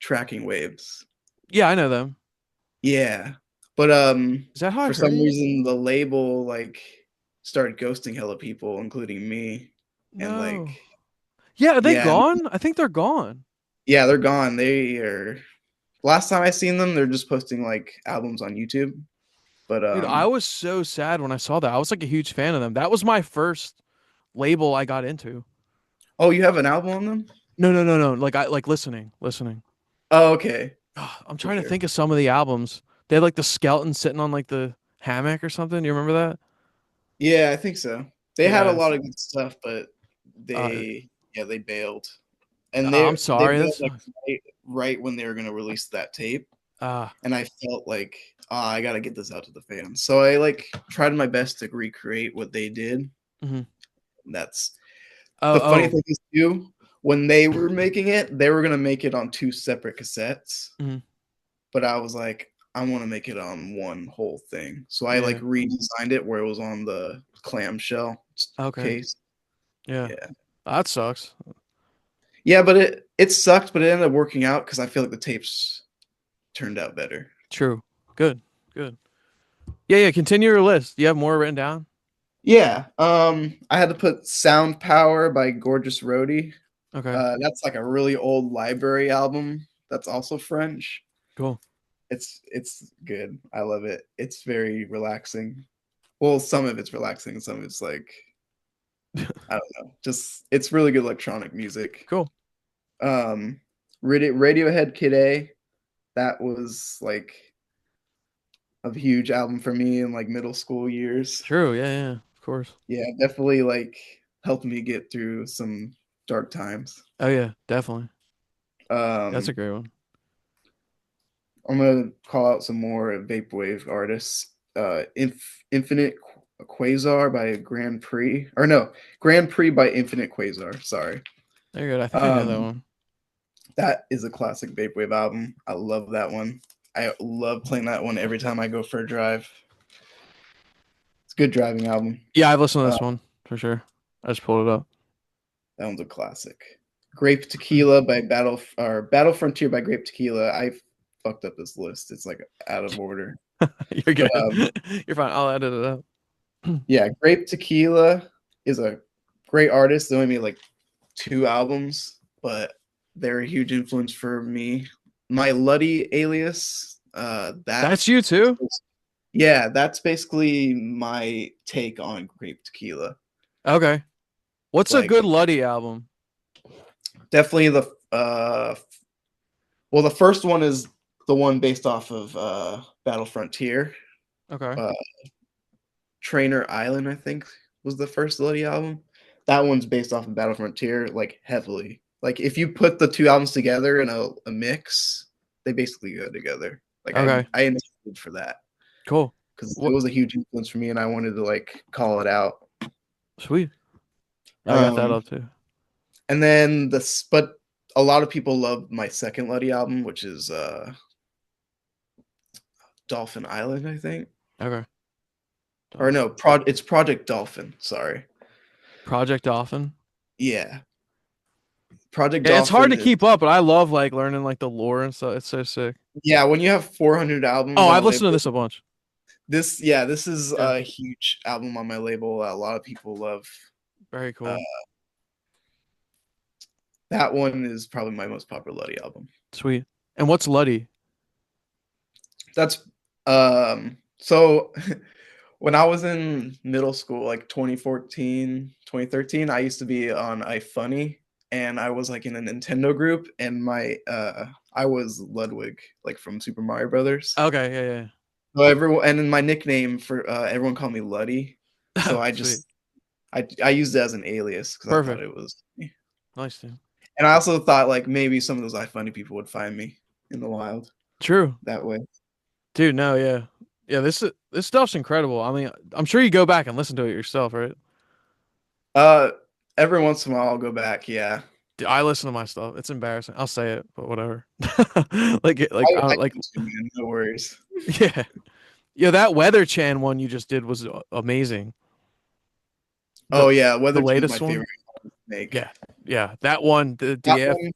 Speaker 2: Tracking Waves.
Speaker 1: Yeah, I know them.
Speaker 2: Yeah. But
Speaker 1: Is that how I
Speaker 2: for
Speaker 1: heard
Speaker 2: some
Speaker 1: of you?
Speaker 2: reason the label like started ghosting hella people, including me. And like,
Speaker 1: No. Yeah, are they
Speaker 2: yeah,
Speaker 1: gone? I think they're gone.
Speaker 2: yeah, they're gone. They are last time I seen them, they're just posting like albums on YouTube. But
Speaker 1: Dude, I was so sad when I saw that. I was like a huge fan of them. That was my first label I got into.
Speaker 2: oh, you have an album on them?
Speaker 1: No, no, no, no. Like I like listening.
Speaker 2: Oh, okay.
Speaker 1: I'm
Speaker 2: For
Speaker 1: trying to
Speaker 2: sure.
Speaker 1: think of some of the albums. They had like the skeleton sitting on like the hammock or something. You remember that?
Speaker 2: Yeah, I think so. They had a
Speaker 1: Yes.
Speaker 2: lot of good stuff, but
Speaker 1: Uh,
Speaker 2: they bailed. And
Speaker 1: I'm
Speaker 2: they
Speaker 1: sorry.
Speaker 2: bailed
Speaker 1: That's
Speaker 2: like right when they were gonna release that tape.
Speaker 1: uh
Speaker 2: And I felt like, I gotta get this out to the fans. So I like tried my best to recreate what they did.
Speaker 1: mhm.
Speaker 2: That's
Speaker 1: Oh,
Speaker 2: the funny
Speaker 1: oh.
Speaker 2: thing is too, when they were making it, they were gonna make it on two separate cassettes.
Speaker 1: Mhm.
Speaker 2: But I was like, I want to make it on one whole thing. So I like
Speaker 1: Yeah.
Speaker 2: redesigned it where it was on the clamshell
Speaker 1: Okay.
Speaker 2: case.
Speaker 1: Yeah.
Speaker 2: Yeah.
Speaker 1: That sucks.
Speaker 2: Yeah, but it sucked, but it ended up working out because I feel like the tapes turned out better.
Speaker 1: True. Good. Good. Yeah, yeah. Continue your list. Do you have more written down?
Speaker 2: Yeah. I had to put Sound Power by Gorgeous Roadie.
Speaker 1: Okay.
Speaker 2: That's like a really old library album that's also French.
Speaker 1: Cool.
Speaker 2: It's good. I love it. It's very relaxing. Well, some of it's relaxing, some of it's like I don't know. Just it's really good electronic music.
Speaker 1: Cool.
Speaker 2: Um Radiohead Kid A, that was like a huge album for me in like middle school years.
Speaker 1: True. Yeah, yeah. Of course.
Speaker 2: Yeah, definitely like helped me get through some dark times.
Speaker 1: Oh yeah, definitely. That's a
Speaker 2: Um
Speaker 1: great one.
Speaker 2: I'm gonna call out some more vaporwave artists. Infinite Quasar by Grand Prix, or no, Grand Prix by Infinite Quasar. Sorry.
Speaker 1: Very good. I think I know that
Speaker 2: Um,
Speaker 1: one.
Speaker 2: that is a classic vaporwave album. I love that one. I love playing that one every time I go for a drive. It's a good driving album.
Speaker 1: Yeah, I've listened to
Speaker 2: Uh,
Speaker 1: this one for sure. I just pulled it up.
Speaker 2: that one's a classic. Grape Tequila by Battle Frontier by Grape Tequila. I fucked up this list. It's like out of order.
Speaker 1: You're
Speaker 2: But
Speaker 1: good. You're fine. I'll edit it up.
Speaker 2: yeah, Grape Tequila is a great artist. They only made like two albums, but they're a huge influence for me. My Luddy alias,
Speaker 1: That's you too?
Speaker 2: yeah, that's basically my take on Grape Tequila.
Speaker 1: Okay. What's a
Speaker 2: Like
Speaker 1: good Luddy album?
Speaker 2: definitely the well, the first one is the one based off of Battle Frontier.
Speaker 1: Okay.
Speaker 2: Uh, Trainer Island, I think, was the first Luddy album. That one's based off of Battle Frontier, like heavily. Like if you put the two albums together in a mix, they basically go together. Like
Speaker 1: Okay.
Speaker 2: I intended for that
Speaker 1: Cool.
Speaker 2: because it
Speaker 1: What?
Speaker 2: was a huge influence for me, and I wanted to like call it out.
Speaker 1: Sweet. I got that
Speaker 2: Um,
Speaker 1: up too.
Speaker 2: and then but a lot of people love my second Luddy album, which is Dolphin Island, I think,
Speaker 1: Okay.
Speaker 2: or
Speaker 1: Dolphin.
Speaker 2: no, it's Project Dolphin. Sorry,
Speaker 1: Project Dolphin.
Speaker 2: yeah, Project
Speaker 1: Yeah, it's hard
Speaker 2: Dolphin
Speaker 1: to
Speaker 2: is
Speaker 1: keep up, but I love like learning like the lore and stuff. It's so sick.
Speaker 2: yeah. When you have 400
Speaker 1: Oh,
Speaker 2: albums on
Speaker 1: I've
Speaker 2: a
Speaker 1: listened to
Speaker 2: label,
Speaker 1: this a bunch.
Speaker 2: this is
Speaker 1: Yeah.
Speaker 2: a huge album on my label. A lot of people love.
Speaker 1: Very
Speaker 2: Uh,
Speaker 1: cool.
Speaker 2: that one is probably my most popular Luddy album.
Speaker 1: Sweet. And what's Luddy?
Speaker 2: That's so when I was in middle school, like 2014, 2013, I used to be on iFunny and I was like in a Nintendo group and my I was Ludwig, like from Super Mario Brothers.
Speaker 1: Okay, yeah,
Speaker 2: So everyone and then my nickname for everyone called me Luddy. So
Speaker 1: yeah.
Speaker 2: I
Speaker 1: Sweet.
Speaker 2: just I used it as an alias because I thought
Speaker 1: Perfect.
Speaker 2: it was
Speaker 1: Nice, dude.
Speaker 2: and I also thought like maybe some of those iFunny people would find me in the wild
Speaker 1: True.
Speaker 2: that way.
Speaker 1: Dude, no, yeah. Yeah, this stuff's incredible. I mean, I'm sure you go back and listen to it yourself, right?
Speaker 2: Uh, every once in a while I'll go back. Yeah,
Speaker 1: Dude, I listen to my stuff. It's embarrassing. I'll say it, but whatever. Like I
Speaker 2: I
Speaker 1: don't like
Speaker 2: can too, man. No worries.
Speaker 1: yeah. Yeah, that Weather Chan one you just did was amazing.
Speaker 2: Oh
Speaker 1: The
Speaker 2: yeah,
Speaker 1: the
Speaker 2: Weather Chin is my
Speaker 1: latest one?
Speaker 2: favorite one to make.
Speaker 1: Yeah. Yeah, that one, the
Speaker 2: That
Speaker 1: DF.
Speaker 2: one,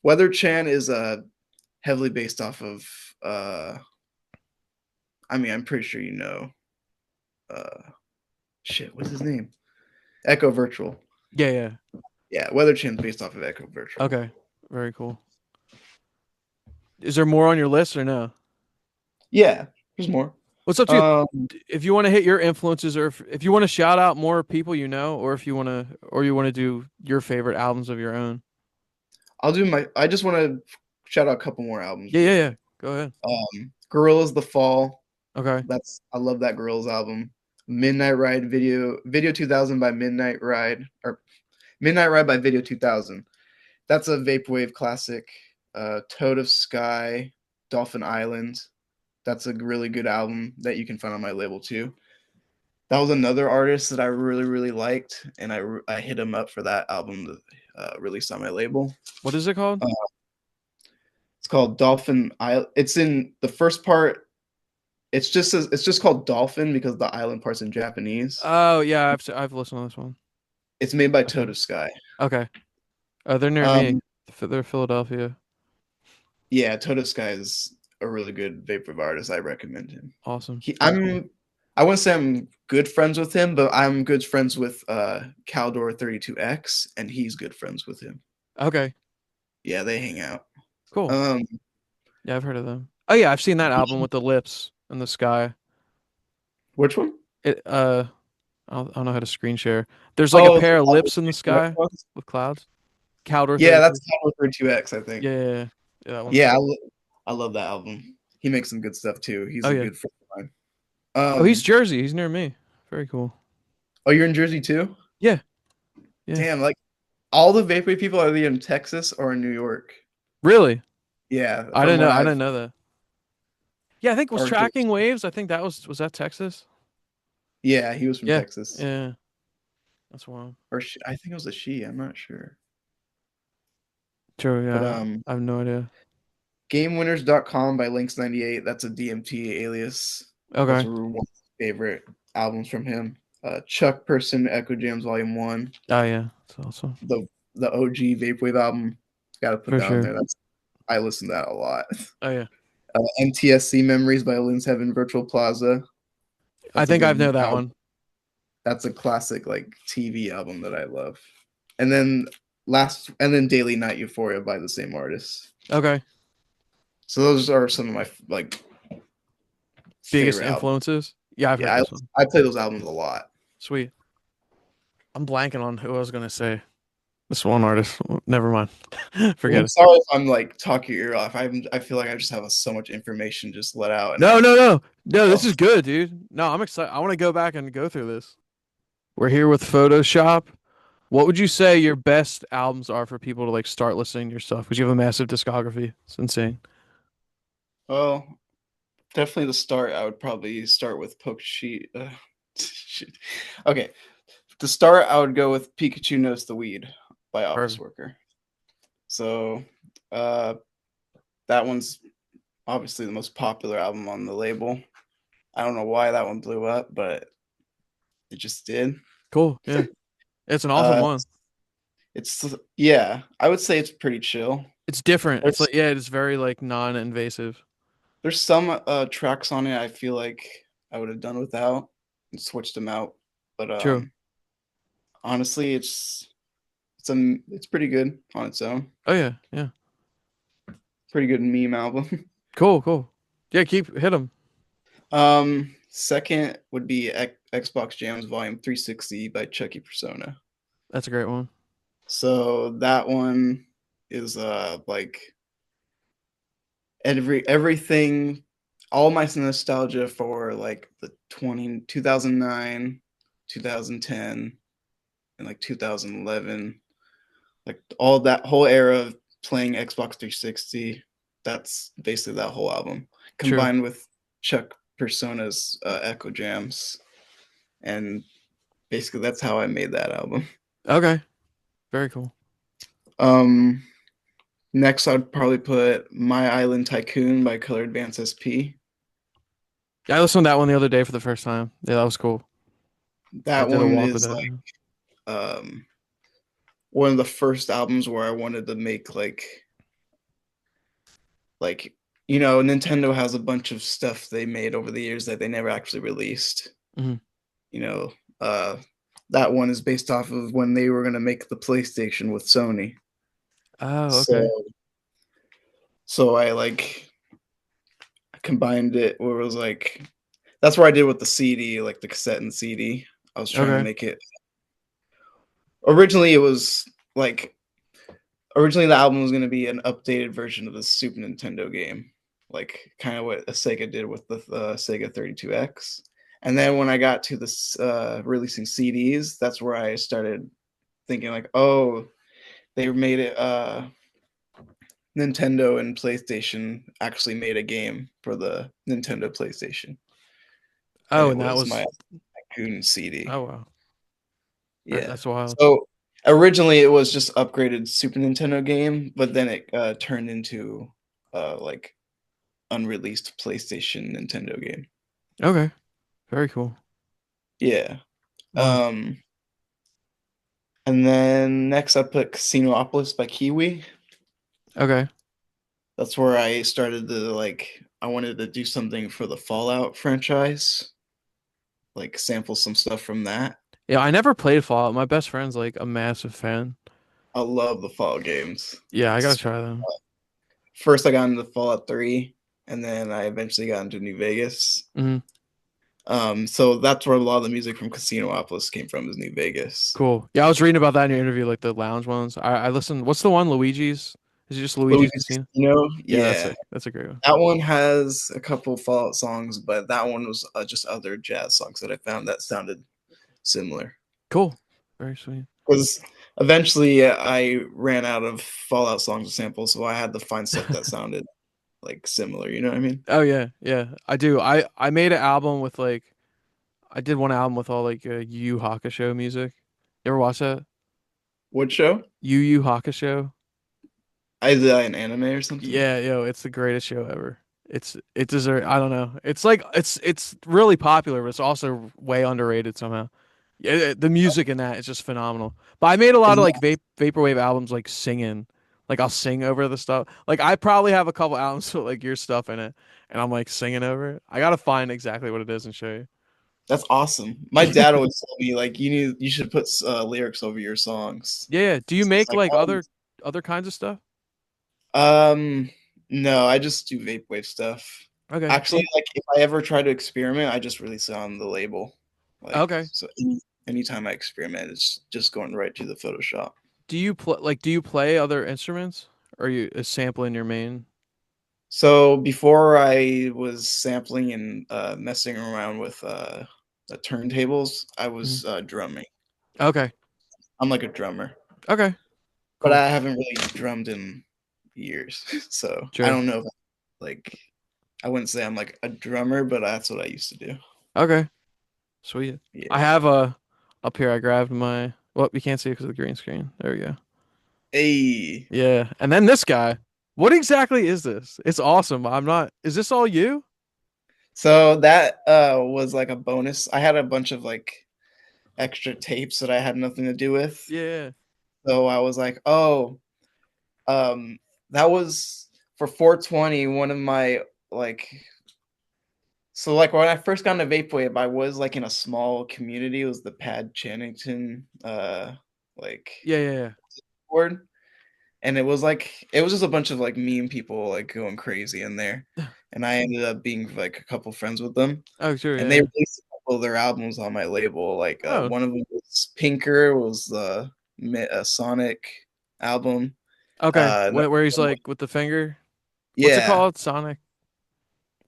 Speaker 2: Weather Chan is heavily based off of uh I mean, I'm pretty sure you know uh shit, what's his name? Echo Virtual.
Speaker 1: Yeah, yeah.
Speaker 2: Yeah, Weather Chan's based off of Echo Virtual.
Speaker 1: Okay, very cool. Is there more on your list or no?
Speaker 2: Yeah, there's more.
Speaker 1: What's up to you?
Speaker 2: Um
Speaker 1: If you want to hit your influences, or if you want to shout out more people you know, or if you want to do your favorite albums of your own.
Speaker 2: I just want to shout out a couple more albums
Speaker 1: Yeah,
Speaker 2: real
Speaker 1: yeah, yeah.
Speaker 2: quick.
Speaker 1: Go ahead.
Speaker 2: Gorillas The Fall.
Speaker 1: Okay.
Speaker 2: I love that Gorillas album. Midnight Ride Video 2000 by Midnight Ride or Midnight Ride by Video 2000. That's a vaporwave classic. Toad of Sky, Dolphin Island. That's a really good album that you can find on my label too. That was another artist that I really really liked, and I hit him up for that album to release on my label.
Speaker 1: What is it called?
Speaker 2: Uh, it's called Dolphin Island. It's in the first part. It's just called Dolphin because the island part's in Japanese.
Speaker 1: Oh yeah, I've listened to this one.
Speaker 2: It's made by
Speaker 1: Okay.
Speaker 2: Toad of Sky.
Speaker 1: Okay. They're near me.
Speaker 2: Um,
Speaker 1: They're Philadelphia.
Speaker 2: yeah, Toad Sky is a really good vaporwave artist. I recommend him.
Speaker 1: Awesome.
Speaker 2: He, I'm, I wouldn't say I'm good friends with him, but I'm good friends with Caldor 32X, and he's good friends with him.
Speaker 1: Okay.
Speaker 2: Yeah, they hang out.
Speaker 1: Cool.
Speaker 2: Um,
Speaker 1: Yeah, I've heard of them. Oh yeah, I've seen that album with the lips in the sky.
Speaker 2: which one?
Speaker 1: It I don't know how to screen share. There's like a
Speaker 2: Oh,
Speaker 1: pair of
Speaker 2: Caldor
Speaker 1: lips in the
Speaker 2: 32X
Speaker 1: sky
Speaker 2: one?
Speaker 1: with clouds. Cowder
Speaker 2: Yeah, that's
Speaker 1: 32.
Speaker 2: Caldor 32X, I think.
Speaker 1: Yeah, yeah, yeah. Yeah, that one's
Speaker 2: Yeah,
Speaker 1: cool.
Speaker 2: I love that album. He makes some good stuff too. He's
Speaker 1: Oh
Speaker 2: a
Speaker 1: yeah.
Speaker 2: good friend of mine.
Speaker 1: Oh, he's
Speaker 2: Um,
Speaker 1: Jersey. He's near me. Very cool.
Speaker 2: oh, you're in Jersey too?
Speaker 1: Yeah, yeah.
Speaker 2: Damn, like all the vaporwave people are either in Texas or in New York.
Speaker 1: Really?
Speaker 2: Yeah,
Speaker 1: I
Speaker 2: from
Speaker 1: didn't know.
Speaker 2: what
Speaker 1: I
Speaker 2: I've
Speaker 1: didn't know that. Yeah, I think was
Speaker 2: or
Speaker 1: Tracking
Speaker 2: just
Speaker 1: Waves. I think was that Texas?
Speaker 2: yeah, he was from
Speaker 1: Yeah.
Speaker 2: Texas.
Speaker 1: Yeah. That's wild.
Speaker 2: Or she, I think it was a she, I'm not sure.
Speaker 1: True.
Speaker 2: But
Speaker 1: Yeah. I have no idea.
Speaker 2: GameWinners.com by Lynx98, that's a DMT alias. That's
Speaker 1: Okay.
Speaker 2: one of my favorite albums from him. Chuck Person, Echo Jams Volume 1,
Speaker 1: Oh yeah. That's awesome.
Speaker 2: the OG Vaporwave album. Gotta put
Speaker 1: For
Speaker 2: that on
Speaker 1: sure.
Speaker 2: there. I listen to that a lot.
Speaker 1: Oh yeah.
Speaker 2: NTSC Memories by Lynn's Heaven Virtual Plaza.
Speaker 1: I
Speaker 2: That's a
Speaker 1: think I've
Speaker 2: good
Speaker 1: know that
Speaker 2: album.
Speaker 1: one.
Speaker 2: That's a classic like TV album that I love. And then Daily Night Euphoria by the same artist.
Speaker 1: Okay.
Speaker 2: So those are some of my like
Speaker 1: Biggest
Speaker 2: favorite albums.
Speaker 1: influences. Yeah, I've heard
Speaker 2: Yeah,
Speaker 1: this one.
Speaker 2: I play those albums a lot.
Speaker 1: Sweet. I'm blanking on who I was gonna say. This one artist. Never mind.
Speaker 2: Well,
Speaker 1: Forget
Speaker 2: I'm
Speaker 1: it.
Speaker 2: sorry if I'm like talking your ear off. I feel like I just have so much information just let out, and
Speaker 1: No,
Speaker 2: I
Speaker 1: no, no, no. This
Speaker 2: oh,
Speaker 1: is good, dude. No, I'm excited. I want to go back and go through this. We're here with Photoshop. What would you say your best albums are for people to like start listening to your stuff? Because you have a massive discography. It's insane.
Speaker 2: well, definitely the start. I would probably start with Poke Sheet. Shit. Okay, to start, I would go with Pikachu Knows the Weed by Office
Speaker 1: Perfect.
Speaker 2: Worker. So, uh, that one's obviously the most popular album on the label. I don't know why that one blew up, but it just did.
Speaker 1: Cool. Yeah. It's an awesome
Speaker 2: Uh,
Speaker 1: one.
Speaker 2: it's yeah, I would say it's pretty chill.
Speaker 1: It's different. It's
Speaker 2: There's
Speaker 1: like yeah, it's very like non-invasive.
Speaker 2: there's some tracks on it I feel like I would have done without and switched them out, but
Speaker 1: True.
Speaker 2: honestly, it's pretty good on its own.
Speaker 1: Oh yeah, yeah.
Speaker 2: Pretty good meme album.
Speaker 1: Cool, cool. Yeah, keep hit them.
Speaker 2: Second would be Xbox Jams Volume 360 by Chucky Persona.
Speaker 1: That's a great one.
Speaker 2: So that one is like everything, all my nostalgia for like the 2009, 2010, and like 2011, like all that whole era of playing Xbox 360. That's basically that whole album
Speaker 1: True.
Speaker 2: combined with Chuck Persona's Echo Jams, and basically that's how I made that album.
Speaker 1: Okay. Very cool.
Speaker 2: Um, Next I'd probably put My Island Tycoon by Color Advance SP.
Speaker 1: Yeah, I listened to that one the other day for the first time. Yeah, that was cool. I
Speaker 2: That
Speaker 1: did a
Speaker 2: one
Speaker 1: walk with
Speaker 2: is
Speaker 1: that.
Speaker 2: like um one of the first albums where I wanted to make like Nintendo has a bunch of stuff they made over the years that they never actually released.
Speaker 1: Mhm.
Speaker 2: You know, uh, that one is based off of when they were gonna make the PlayStation with Sony.
Speaker 1: Oh,
Speaker 2: So
Speaker 1: okay.
Speaker 2: so I like combined it where it was like that's where I did with the CD, like the cassette and CD. I was trying to
Speaker 1: Okay.
Speaker 2: make it originally it was like originally the album was going to be an updated version of the Super Nintendo game, like kind of what a Sega did with the Sega 32X. And then when I got to this releasing CDs, that's where I started thinking like, oh, they made it Nintendo and PlayStation actually made a game for the Nintendo PlayStation, and
Speaker 1: Oh,
Speaker 2: it
Speaker 1: and that
Speaker 2: was my
Speaker 1: was
Speaker 2: Goon CD.
Speaker 1: oh wow.
Speaker 2: Yeah.
Speaker 1: That's wild.
Speaker 2: So originally it was just upgraded Super Nintendo game, but then it turned into like unreleased PlayStation Nintendo game.
Speaker 1: Okay. Very cool.
Speaker 2: Yeah.
Speaker 1: Wow.
Speaker 2: And then next I put Casinopolis by Kiwi.
Speaker 1: Okay.
Speaker 2: That's where I started to like I wanted to do something for the Fallout franchise, like sample some stuff from that.
Speaker 1: Yeah, I never played Fallout. My best friend's like a massive fan.
Speaker 2: I love the Fallout games.
Speaker 1: Yeah, I gotta try them.
Speaker 2: First I got into Fallout 3 and then I eventually got into New Vegas.
Speaker 1: Hmm.
Speaker 2: So that's where a lot of the music from Casinopolis came from is New Vegas.
Speaker 1: Cool. Yeah, I was reading about that in your interview, like the lounge ones. I listened. What's the one? Luigi's? Is it just Luigi's
Speaker 2: Luigi's
Speaker 1: Casino?
Speaker 2: Casino,
Speaker 1: Yeah,
Speaker 2: yeah.
Speaker 1: that's a great one.
Speaker 2: That one has a couple Fallout songs, but that one was just other jazz songs that I found that sounded similar.
Speaker 1: Cool. Very sweet.
Speaker 2: Because eventually I ran out of Fallout songs to sample, so I had to find stuff that sounded like similar. You know what I mean?
Speaker 1: Oh yeah, yeah. I do. I made an album with like I did one album with all like Yu Yu Hakusho music. You ever watch that?
Speaker 2: What show?
Speaker 1: Yu Yu Hakusho?
Speaker 2: Is that an anime or something?
Speaker 1: Yeah, yo, it's the greatest show ever. It deserves. I don't know. It's like it's really popular, but it's also way underrated somehow. Yeah, the music in that is just phenomenal. But I made a lot
Speaker 2: Is
Speaker 1: of
Speaker 2: that,
Speaker 1: like vaporwave albums, like singing. Like I'll sing over the stuff. Like I probably have a couple albums with like your stuff in it, and I'm like singing over it. I gotta find exactly what it is and show
Speaker 2: that's awesome. My
Speaker 1: you.
Speaker 2: dad always told me like you should put lyrics over your songs.
Speaker 1: Yeah. Do you
Speaker 2: So it's
Speaker 1: make
Speaker 2: like
Speaker 1: like other kinds of stuff?
Speaker 2: no, I just do vaporwave stuff.
Speaker 1: Okay.
Speaker 2: Actually, like if I ever try to experiment, I just release it on the label. Like
Speaker 1: Okay.
Speaker 2: so anytime I experiment, it's just going right to the Photoshop.
Speaker 1: Do you play other instruments? Or you is sampling your main?
Speaker 2: So before I was sampling and messing around with the turntables, I
Speaker 1: Mhm.
Speaker 2: was drumming.
Speaker 1: Okay.
Speaker 2: I'm like a drummer,
Speaker 1: Okay.
Speaker 2: but
Speaker 1: Cool.
Speaker 2: I haven't really drummed in years. So I
Speaker 1: Sure.
Speaker 2: don't know if like I wouldn't say I'm like a drummer, but that's what I used to do.
Speaker 1: Okay. Sweet. I
Speaker 2: Yeah.
Speaker 1: have a up here. I grabbed my. Well, you can't see it because of the green screen. There we go.
Speaker 2: Hey.
Speaker 1: Yeah. And then this guy. What exactly is this? It's awesome. I'm not. Is this all you?
Speaker 2: So that was like a bonus. I had a bunch of like extra tapes that I had nothing to do with.
Speaker 1: Yeah.
Speaker 2: So I was like, oh, um, that was for 420, one of my like so like when I first got into Vaporwave, I was like in a small community. It was the Pad Channington like
Speaker 1: Yeah. Yeah.
Speaker 2: board. And it was just a bunch of like meme people like going crazy in there.
Speaker 1: Yeah.
Speaker 2: And I ended up being like a couple friends with them.
Speaker 1: Oh, sure.
Speaker 2: And they
Speaker 1: Yeah.
Speaker 2: released a couple of their albums on my label. Like
Speaker 1: Oh.
Speaker 2: one of them was Pinker, was the Sonic album.
Speaker 1: Okay.
Speaker 2: Another
Speaker 1: Where he's
Speaker 2: one was-
Speaker 1: like with the finger. What's it
Speaker 2: yeah,
Speaker 1: called? Sonic.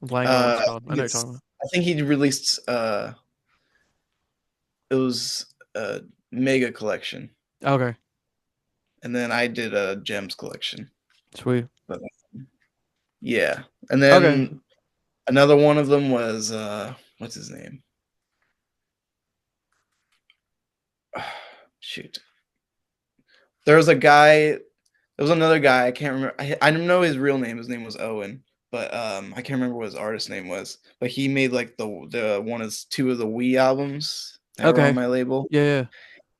Speaker 1: I'm blanking on what it's
Speaker 2: I
Speaker 1: called. I
Speaker 2: think
Speaker 1: know what you're talking
Speaker 2: I think he released it was Mega Collection,
Speaker 1: about. Okay.
Speaker 2: and then I did a Gems Collection.
Speaker 1: Sweet.
Speaker 2: But yeah, and
Speaker 1: Okay.
Speaker 2: then another one of them was what's his name? Shoot. There was a guy. There was another guy. I can't remember. I don't know his real name. His name was Owen, but I can't remember what his artist name was. But he made like the one of two of the Wii albums that were on
Speaker 1: Okay.
Speaker 2: my label.
Speaker 1: Yeah. Yeah.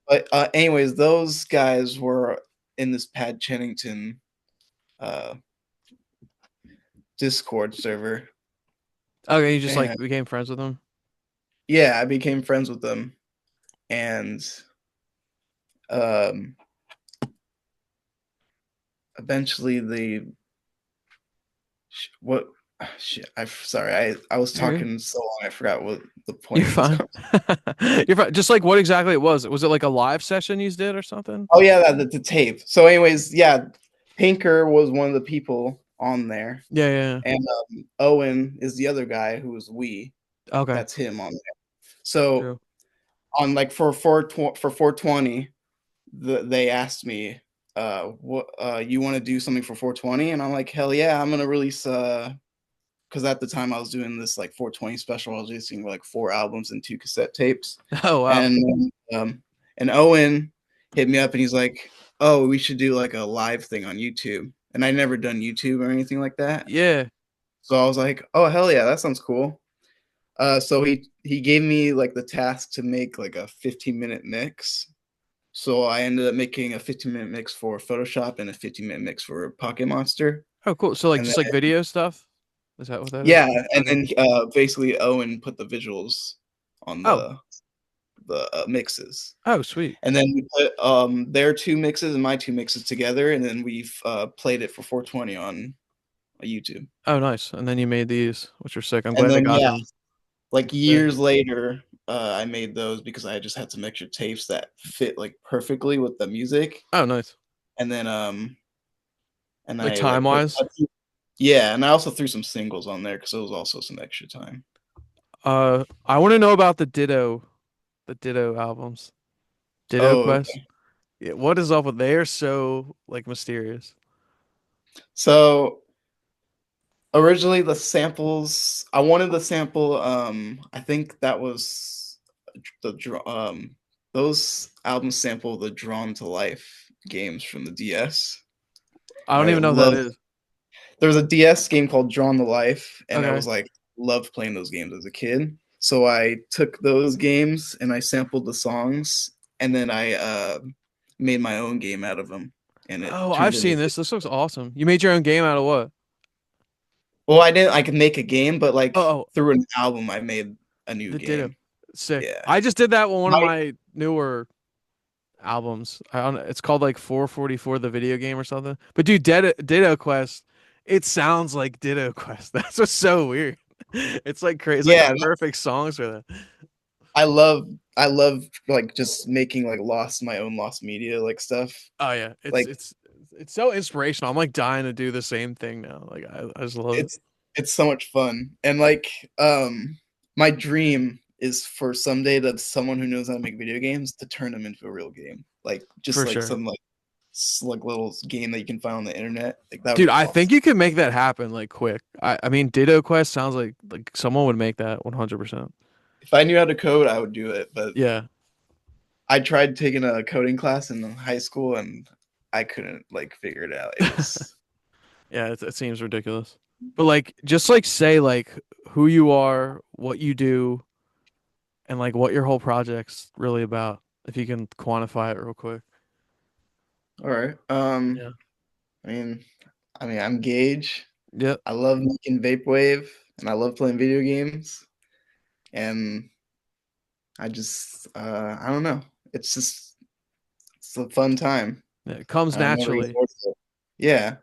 Speaker 2: But anyways, those guys were in this Pad Chennington uh, Discord server,
Speaker 1: Okay, you just
Speaker 2: and
Speaker 1: like became friends with them.
Speaker 2: yeah, I became friends with them, and um, eventually what shit. Sorry, I was
Speaker 1: You're good.
Speaker 2: talking so long I forgot what the
Speaker 1: You're
Speaker 2: point of this
Speaker 1: fine.
Speaker 2: conversation.
Speaker 1: You're fine. Just like what exactly it was. Was it like a live session you did or something?
Speaker 2: Oh yeah, the tape. So, anyways, yeah, Pinker was one of the people on there,
Speaker 1: Yeah, yeah,
Speaker 2: and Owen is the other guy who was we.
Speaker 1: yeah. Okay.
Speaker 2: That's him on there. So
Speaker 1: True.
Speaker 2: on like for 420, they asked me, what you want to do something for 420? And I'm like, hell yeah, I'm gonna release because at the time I was doing this like 420 special. I was releasing like 4 albums and 2 cassette tapes,
Speaker 1: Oh wow.
Speaker 2: and and Owen hit me up and he's like, oh, we should do like a live thing on YouTube. And I'd never done YouTube or anything like that,
Speaker 1: Yeah.
Speaker 2: so I was like, oh hell yeah, that sounds cool. So he gave me like the task to make like a 15-minute mix. So I ended up making a 15-minute mix for Photoshop and a 15-minute mix for Pocket Monster.
Speaker 1: Oh, cool. So like
Speaker 2: And then
Speaker 1: just like video stuff. Is that what that is?
Speaker 2: yeah, and
Speaker 1: Okay.
Speaker 2: then basically Owen put the visuals on
Speaker 1: Oh.
Speaker 2: the mixes.
Speaker 1: Oh, sweet.
Speaker 2: And then we put their 2 mixes and my 2 mixes together, and then we've played it for 420 on YouTube.
Speaker 1: Oh, nice. And then you made these, which are sick. I'm
Speaker 2: And
Speaker 1: glad I
Speaker 2: then
Speaker 1: got
Speaker 2: yeah,
Speaker 1: them.
Speaker 2: like
Speaker 1: Yeah.
Speaker 2: years later, I made those because I just had some extra tapes that fit like perfectly with the music.
Speaker 1: Oh, nice.
Speaker 2: And then and
Speaker 1: Like
Speaker 2: I
Speaker 1: time
Speaker 2: like put
Speaker 1: wise.
Speaker 2: yeah, and I also threw some singles on there because it was also some extra time.
Speaker 1: I want to know about the Ditto albums. Ditto
Speaker 2: Oh,
Speaker 1: Quest. Yeah, what is up with they are so like mysterious.
Speaker 2: so originally the samples I wanted the sample. I think that was those albums sample the Drawn to Life games from the DS,
Speaker 1: I
Speaker 2: and
Speaker 1: don't
Speaker 2: I
Speaker 1: even know what that
Speaker 2: love.
Speaker 1: is.
Speaker 2: There was a DS game called Drawn to Life, and I
Speaker 1: Okay.
Speaker 2: was like, loved playing those games as a kid. So I took those games and I sampled the songs, and then I made my own game out of them, and it
Speaker 1: Oh, I've
Speaker 2: turned
Speaker 1: seen
Speaker 2: into.
Speaker 1: this. This looks awesome. You made your own game out of what?
Speaker 2: Well, I didn't. I could make a game, but
Speaker 1: Oh,
Speaker 2: like
Speaker 1: oh,
Speaker 2: through an album, I made a new
Speaker 1: the Ditto.
Speaker 2: game.
Speaker 1: Sick.
Speaker 2: Yeah.
Speaker 1: I just did that with one of
Speaker 2: My
Speaker 1: my newer albums. I don't, it's called like 444 the video game or something. But dude, Ditto Quest, it sounds like Ditto Quest. That's what's so weird. It's like crazy. It's like the
Speaker 2: yeah,
Speaker 1: perfect songs for that.
Speaker 2: I love I love like just making like my own lost media like stuff.
Speaker 1: Oh yeah,
Speaker 2: Like
Speaker 1: it's so inspirational. I'm like dying to do the same thing now. Like I just love it.
Speaker 2: it's it's so much fun. And like my dream is for someday that someone who knows how to make video games to turn them into a real game. Like just
Speaker 1: For
Speaker 2: like
Speaker 1: sure.
Speaker 2: some like like little game that you can find on the internet. Like that would
Speaker 1: Dude,
Speaker 2: be
Speaker 1: I think
Speaker 2: awesome.
Speaker 1: you could make that happen like quick. I mean, Ditto Quest sounds like someone would make that 100%.
Speaker 2: If I knew how to code, I would do it, but
Speaker 1: Yeah.
Speaker 2: I tried taking a coding class in high school and I couldn't like figure it out. It was
Speaker 1: Yeah, it seems ridiculous. But like just like say like who you are, what you do, and like what your whole project's really about. If you can quantify it real quick.
Speaker 2: all right.
Speaker 1: Yeah.
Speaker 2: I mean, I'm Gage.
Speaker 1: Yep.
Speaker 2: I love making vaporwave and I love playing video games. And I don't know. It's a fun time.
Speaker 1: Yeah, it comes
Speaker 2: And I never get
Speaker 1: naturally.
Speaker 2: bored of it. Yeah.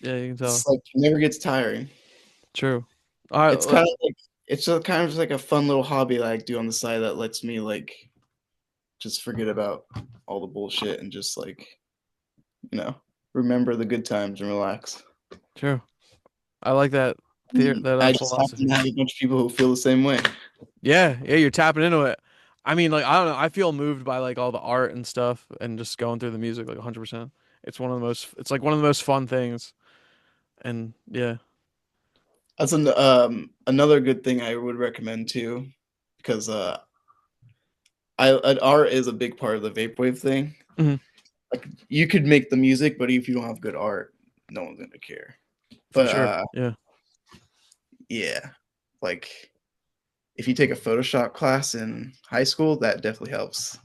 Speaker 1: Yeah, you can
Speaker 2: It's
Speaker 1: tell.
Speaker 2: like it never gets tiring.
Speaker 1: True. All right.
Speaker 2: It's kind of like it's a kind of just like a fun little hobby that I do on the side that lets me like just forget about all the bullshit and just like, you know, remember the good times and relax.
Speaker 1: True. I like that that
Speaker 2: I just happen
Speaker 1: philosophy.
Speaker 2: to have a bunch of people who feel the same way.
Speaker 1: Yeah, yeah, you're tapping into it. I mean, like I don't know, I feel moved by like all the art and stuff and just going through the music like 100%. It's like one of the most fun things. And yeah.
Speaker 2: That's another good thing I would recommend too, because art is a big part of the vaporwave thing.
Speaker 1: Mhm.
Speaker 2: Like you could make the music, but if you don't have good art, no one's gonna care.
Speaker 1: For
Speaker 2: But
Speaker 1: sure. Yeah.
Speaker 2: yeah, like if you take a Photoshop class in high school, that definitely helps.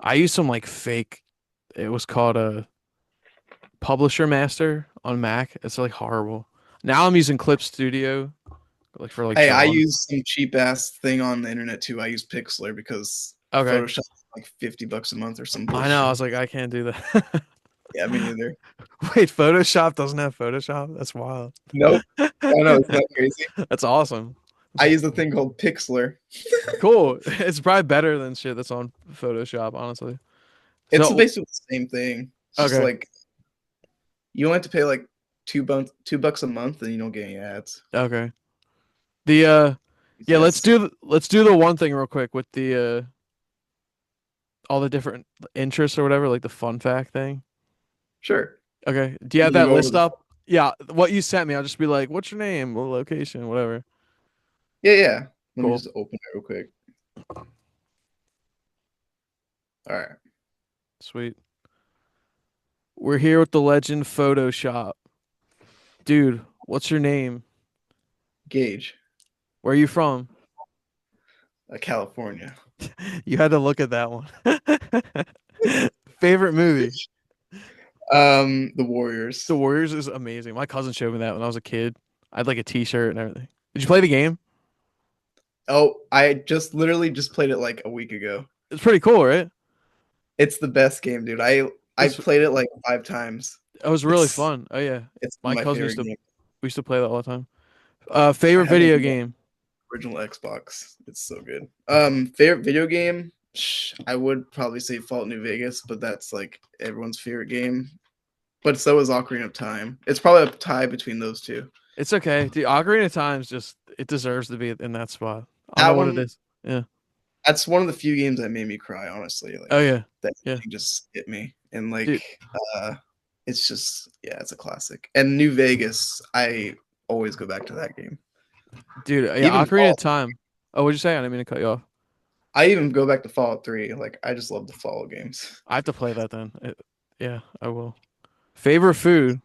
Speaker 1: I used some like fake. It was called a Publisher Master on Mac. It's like horrible. Now I'm using Clip Studio, like for like
Speaker 2: Hey, I
Speaker 1: drawing.
Speaker 2: use some cheap ass thing on the internet too. I use Pixlr because
Speaker 1: Okay.
Speaker 2: Photoshop is like $50 a month or some
Speaker 1: I know. I
Speaker 2: bullshit.
Speaker 1: was like, I can't do that.
Speaker 2: Yeah, me neither.
Speaker 1: Wait, Photoshop doesn't have Photoshop? That's wild.
Speaker 2: Nope. I know, isn't that crazy?
Speaker 1: That's awesome.
Speaker 2: I use a thing called Pixlr.
Speaker 1: Cool. It's probably better than shit that's on Photoshop, honestly.
Speaker 2: It's
Speaker 1: So,
Speaker 2: basically the same thing. It's just
Speaker 1: okay.
Speaker 2: like you only have to pay like $2 a month, and you don't get any ads.
Speaker 1: Okay. The yeah,
Speaker 2: Yes,
Speaker 1: let's do the one thing real quick with the all the different interests or whatever, like the fun fact thing.
Speaker 2: sure.
Speaker 1: Okay. Do you
Speaker 2: You
Speaker 1: have
Speaker 2: want to
Speaker 1: that
Speaker 2: go over
Speaker 1: list
Speaker 2: the?
Speaker 1: up? Yeah, what you sent me, I'll just be like, what's your name, location, whatever.
Speaker 2: Yeah, yeah. Let me
Speaker 1: Cool.
Speaker 2: just open it real quick. All right,
Speaker 1: Sweet. We're here with the legend Photoshop. Dude, what's your name?
Speaker 2: Gage,
Speaker 1: Where are you from?
Speaker 2: California.
Speaker 1: You had to look at that one. Favorite movie?
Speaker 2: The Warriors.
Speaker 1: The Warriors is amazing. My cousin showed me that when I was a kid. I had like a t-shirt and everything. Did you play the game?
Speaker 2: Oh, I just literally just played it like a week ago.
Speaker 1: It's pretty cool, right?
Speaker 2: It's the best game, dude. I
Speaker 1: It's
Speaker 2: played it like 5 times.
Speaker 1: it was really
Speaker 2: It's
Speaker 1: fun. Oh yeah.
Speaker 2: it's one
Speaker 1: My
Speaker 2: of my
Speaker 1: cousin
Speaker 2: favorite games.
Speaker 1: we used to play that all the time.
Speaker 2: I
Speaker 1: Favorite
Speaker 2: have
Speaker 1: video
Speaker 2: the
Speaker 1: game.
Speaker 2: original Xbox. It's so good. Favorite video game? I would probably say Fallout New Vegas, but that's like everyone's favorite game. But so is Ocarina of Time. It's probably a tie between those two.
Speaker 1: It's okay. The Ocarina of Time's just it deserves to be in that spot. I don't know
Speaker 2: That
Speaker 1: what it
Speaker 2: one,
Speaker 1: is. Yeah.
Speaker 2: that's one of the few games that made me cry, honestly.
Speaker 1: Oh
Speaker 2: Like
Speaker 1: yeah.
Speaker 2: that
Speaker 1: Yeah.
Speaker 2: thing just hit me. And
Speaker 1: Dude,
Speaker 2: uh it's just yeah, it's a classic. And New Vegas, I always go back to that game.
Speaker 1: yeah,
Speaker 2: Even
Speaker 1: Ocarina of
Speaker 2: Fallout,
Speaker 1: Time. Oh, what'd you say? I didn't mean to cut you off.
Speaker 2: I even go back to Fallout 3. Like I just love the Fallout games.
Speaker 1: I have to play that then. Yeah, I will. Favorite food,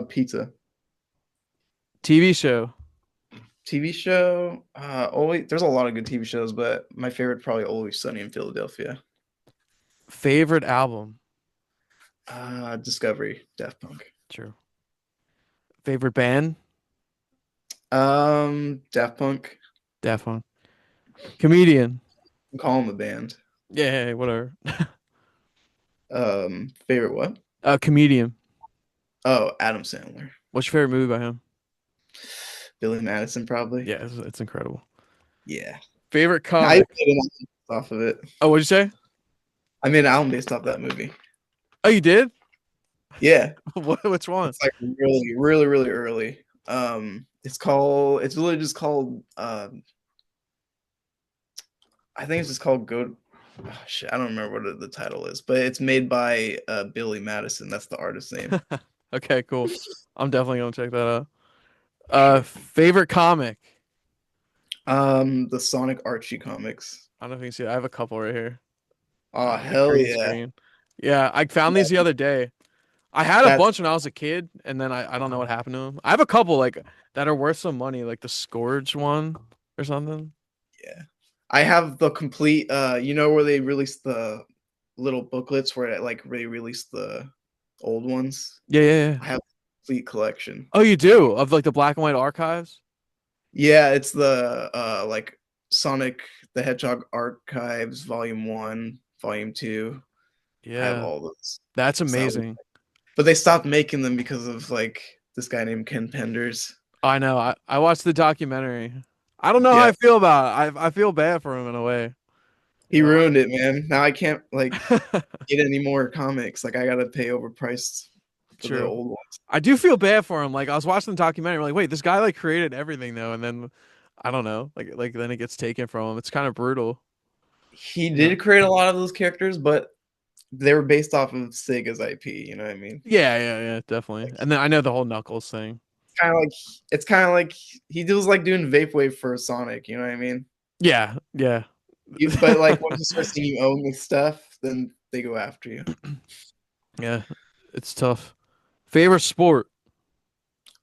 Speaker 2: Pizza.
Speaker 1: TV show,
Speaker 2: TV show, always there's a lot of good TV shows, but my favorite probably Always Sunny in Philadelphia.
Speaker 1: favorite album.
Speaker 2: Discovery, Daft Punk.
Speaker 1: True. Favorite band,
Speaker 2: Daft Punk.
Speaker 1: Daft Punk. Comedian.
Speaker 2: I'm calling the band.
Speaker 1: Yeah, whatever.
Speaker 2: Favorite what?
Speaker 1: Comedian.
Speaker 2: Oh, Adam Sandler.
Speaker 1: What's your favorite movie by him?
Speaker 2: Billy Madison, probably.
Speaker 1: Yeah, it's incredible.
Speaker 2: Yeah.
Speaker 1: Favorite
Speaker 2: I
Speaker 1: comic.
Speaker 2: made an album off of it.
Speaker 1: Oh, what'd you say?
Speaker 2: I made an album based off that movie.
Speaker 1: Oh, you did?
Speaker 2: Yeah.
Speaker 1: Which one?
Speaker 2: It's like really, really, really early. It's really just called I think it's just called Go. Oh, shit, I don't remember what the title is, but it's made by Billy Madison. That's the artist name.
Speaker 1: Okay, cool. I'm definitely gonna check that out.
Speaker 2: For sure.
Speaker 1: Favorite comic.
Speaker 2: The Sonic Archie comics.
Speaker 1: I don't know if you can see it. I have a couple right here.
Speaker 2: Oh
Speaker 1: The
Speaker 2: hell
Speaker 1: green
Speaker 2: yeah.
Speaker 1: screen. Yeah, I found these the
Speaker 2: Yeah,
Speaker 1: other day. I had a
Speaker 2: that's
Speaker 1: bunch when I was a kid, and then I don't know what happened to them. I have a couple like that are worth some money, like the Scourge one or something.
Speaker 2: yeah. I have the complete you know where they released the little booklets where it, like they released the old ones.
Speaker 1: Yeah, yeah, yeah.
Speaker 2: I have a complete collection.
Speaker 1: Oh, you do of like the black and white archives?
Speaker 2: Yeah, it's the like Sonic the Hedgehog Archives Volume 1, Volume 2. I have
Speaker 1: Yeah,
Speaker 2: all those.
Speaker 1: that's
Speaker 2: So that was,
Speaker 1: amazing.
Speaker 2: but they stopped making them because of like this guy named Ken Penders.
Speaker 1: I know. I watched the documentary. I don't know how
Speaker 2: Yeah,
Speaker 1: I feel about it. I feel bad for him in a way. You
Speaker 2: he
Speaker 1: know.
Speaker 2: ruined it, man. Now I can't like get any more comics. Like I gotta pay overpriced for the
Speaker 1: True.
Speaker 2: old ones.
Speaker 1: I do feel bad for him. Like I was watching the documentary, I'm like, wait, this guy like created everything though, and then I don't know, like then it gets taken from him. It's kind of brutal,
Speaker 2: He
Speaker 1: you know?
Speaker 2: did create a lot of those characters, but they were based off of Sega's IP. You know what I mean?
Speaker 1: Yeah, yeah, yeah, definitely.
Speaker 2: Like
Speaker 1: And then I know the whole Knuckles thing.
Speaker 2: it's kind of like he was like doing vaporwave for Sonic. You know what I mean?
Speaker 1: Yeah, yeah,
Speaker 2: But like once you start seeing you own this stuff, then they go after you.
Speaker 1: yeah. It's tough. Favorite sport?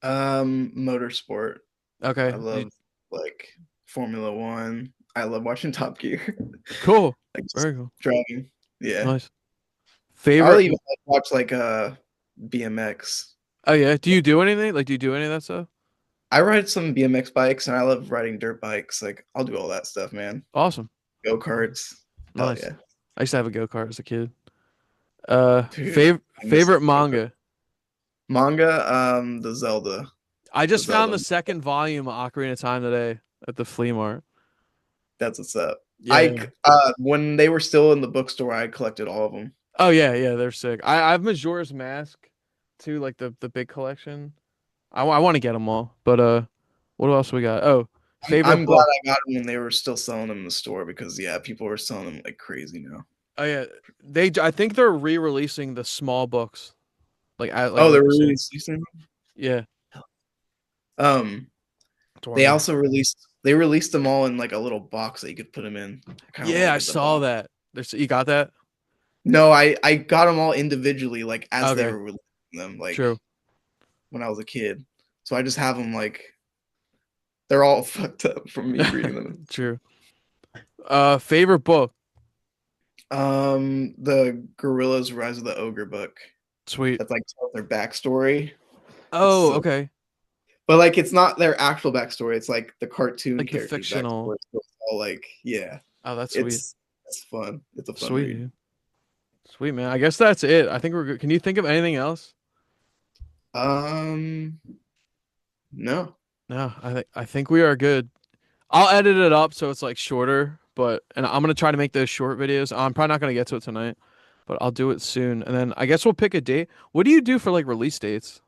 Speaker 2: Motorsport. I
Speaker 1: Okay.
Speaker 2: love like Formula One. I love watching Top Gear.
Speaker 1: Cool.
Speaker 2: Like just
Speaker 1: Very cool.
Speaker 2: driving. Yeah.
Speaker 1: Nice.
Speaker 2: I'll
Speaker 1: Favorite.
Speaker 2: even like, watch like BMX.
Speaker 1: Oh yeah. Do you do anything? Like, do you do any of that stuff?
Speaker 2: I ride some BMX bikes and I love riding dirt bikes. Like I'll do all that stuff, man.
Speaker 1: Awesome.
Speaker 2: Go-karts. Hell
Speaker 1: Nice.
Speaker 2: yeah.
Speaker 1: I used to have a go-kart as a kid.
Speaker 2: Dude, I miss
Speaker 1: Favorite
Speaker 2: go-kart.
Speaker 1: manga.
Speaker 2: Manga, the Zelda.
Speaker 1: I
Speaker 2: The
Speaker 1: just found
Speaker 2: Zelda.
Speaker 1: the second volume of Ocarina of Time today at the flea mart.
Speaker 2: That's what's up.
Speaker 1: Yeah.
Speaker 2: When they were still in the bookstore, I collected all of them.
Speaker 1: Oh yeah, yeah, they're sick. I have Majora's Mask too, like the big collection. I want to get them all, but what else we got? Oh, favorite
Speaker 2: I'm glad
Speaker 1: book.
Speaker 2: I got them when they were still selling them in the store because yeah, people were selling them like crazy now.
Speaker 1: Oh yeah, I think they're re-releasing the small books, like
Speaker 2: Oh,
Speaker 1: with
Speaker 2: they're
Speaker 1: the
Speaker 2: really
Speaker 1: city.
Speaker 2: releasing
Speaker 1: Yeah,
Speaker 2: them?
Speaker 1: that's what I
Speaker 2: They
Speaker 1: want.
Speaker 2: also released them all in like a little box that you could put them in. I kind of want
Speaker 1: Yeah,
Speaker 2: to
Speaker 1: I
Speaker 2: get the
Speaker 1: saw
Speaker 2: box.
Speaker 1: that. You got that?
Speaker 2: No, I got them all individually, like as they
Speaker 1: Okay,
Speaker 2: were releasing them, like
Speaker 1: true,
Speaker 2: when I was a kid. So I just have them like they're all fucked up from me reading them.
Speaker 1: true. Favorite book.
Speaker 2: The Gorillas Rise of the Ogre book.
Speaker 1: Sweet.
Speaker 2: That's like tells their backstory. It's
Speaker 1: Oh,
Speaker 2: so,
Speaker 1: okay.
Speaker 2: but like it's not their actual backstory. It's like the cartoon
Speaker 1: Like the
Speaker 2: characters'
Speaker 1: fictional.
Speaker 2: backstory. So it's all like, yeah,
Speaker 1: Oh, that's sweet.
Speaker 2: it's fun. It's a fun
Speaker 1: Sweet,
Speaker 2: read.
Speaker 1: dude. Sweet, man. I guess that's it. I think we're good. Can you think of anything else?
Speaker 2: Um, no.
Speaker 1: No, I think we are good. I'll edit it up so it's like shorter, but and I'm gonna try to make those short videos. I'm probably not gonna get to it tonight, but I'll do it soon. And then I guess we'll pick a date. What do you do for like release dates?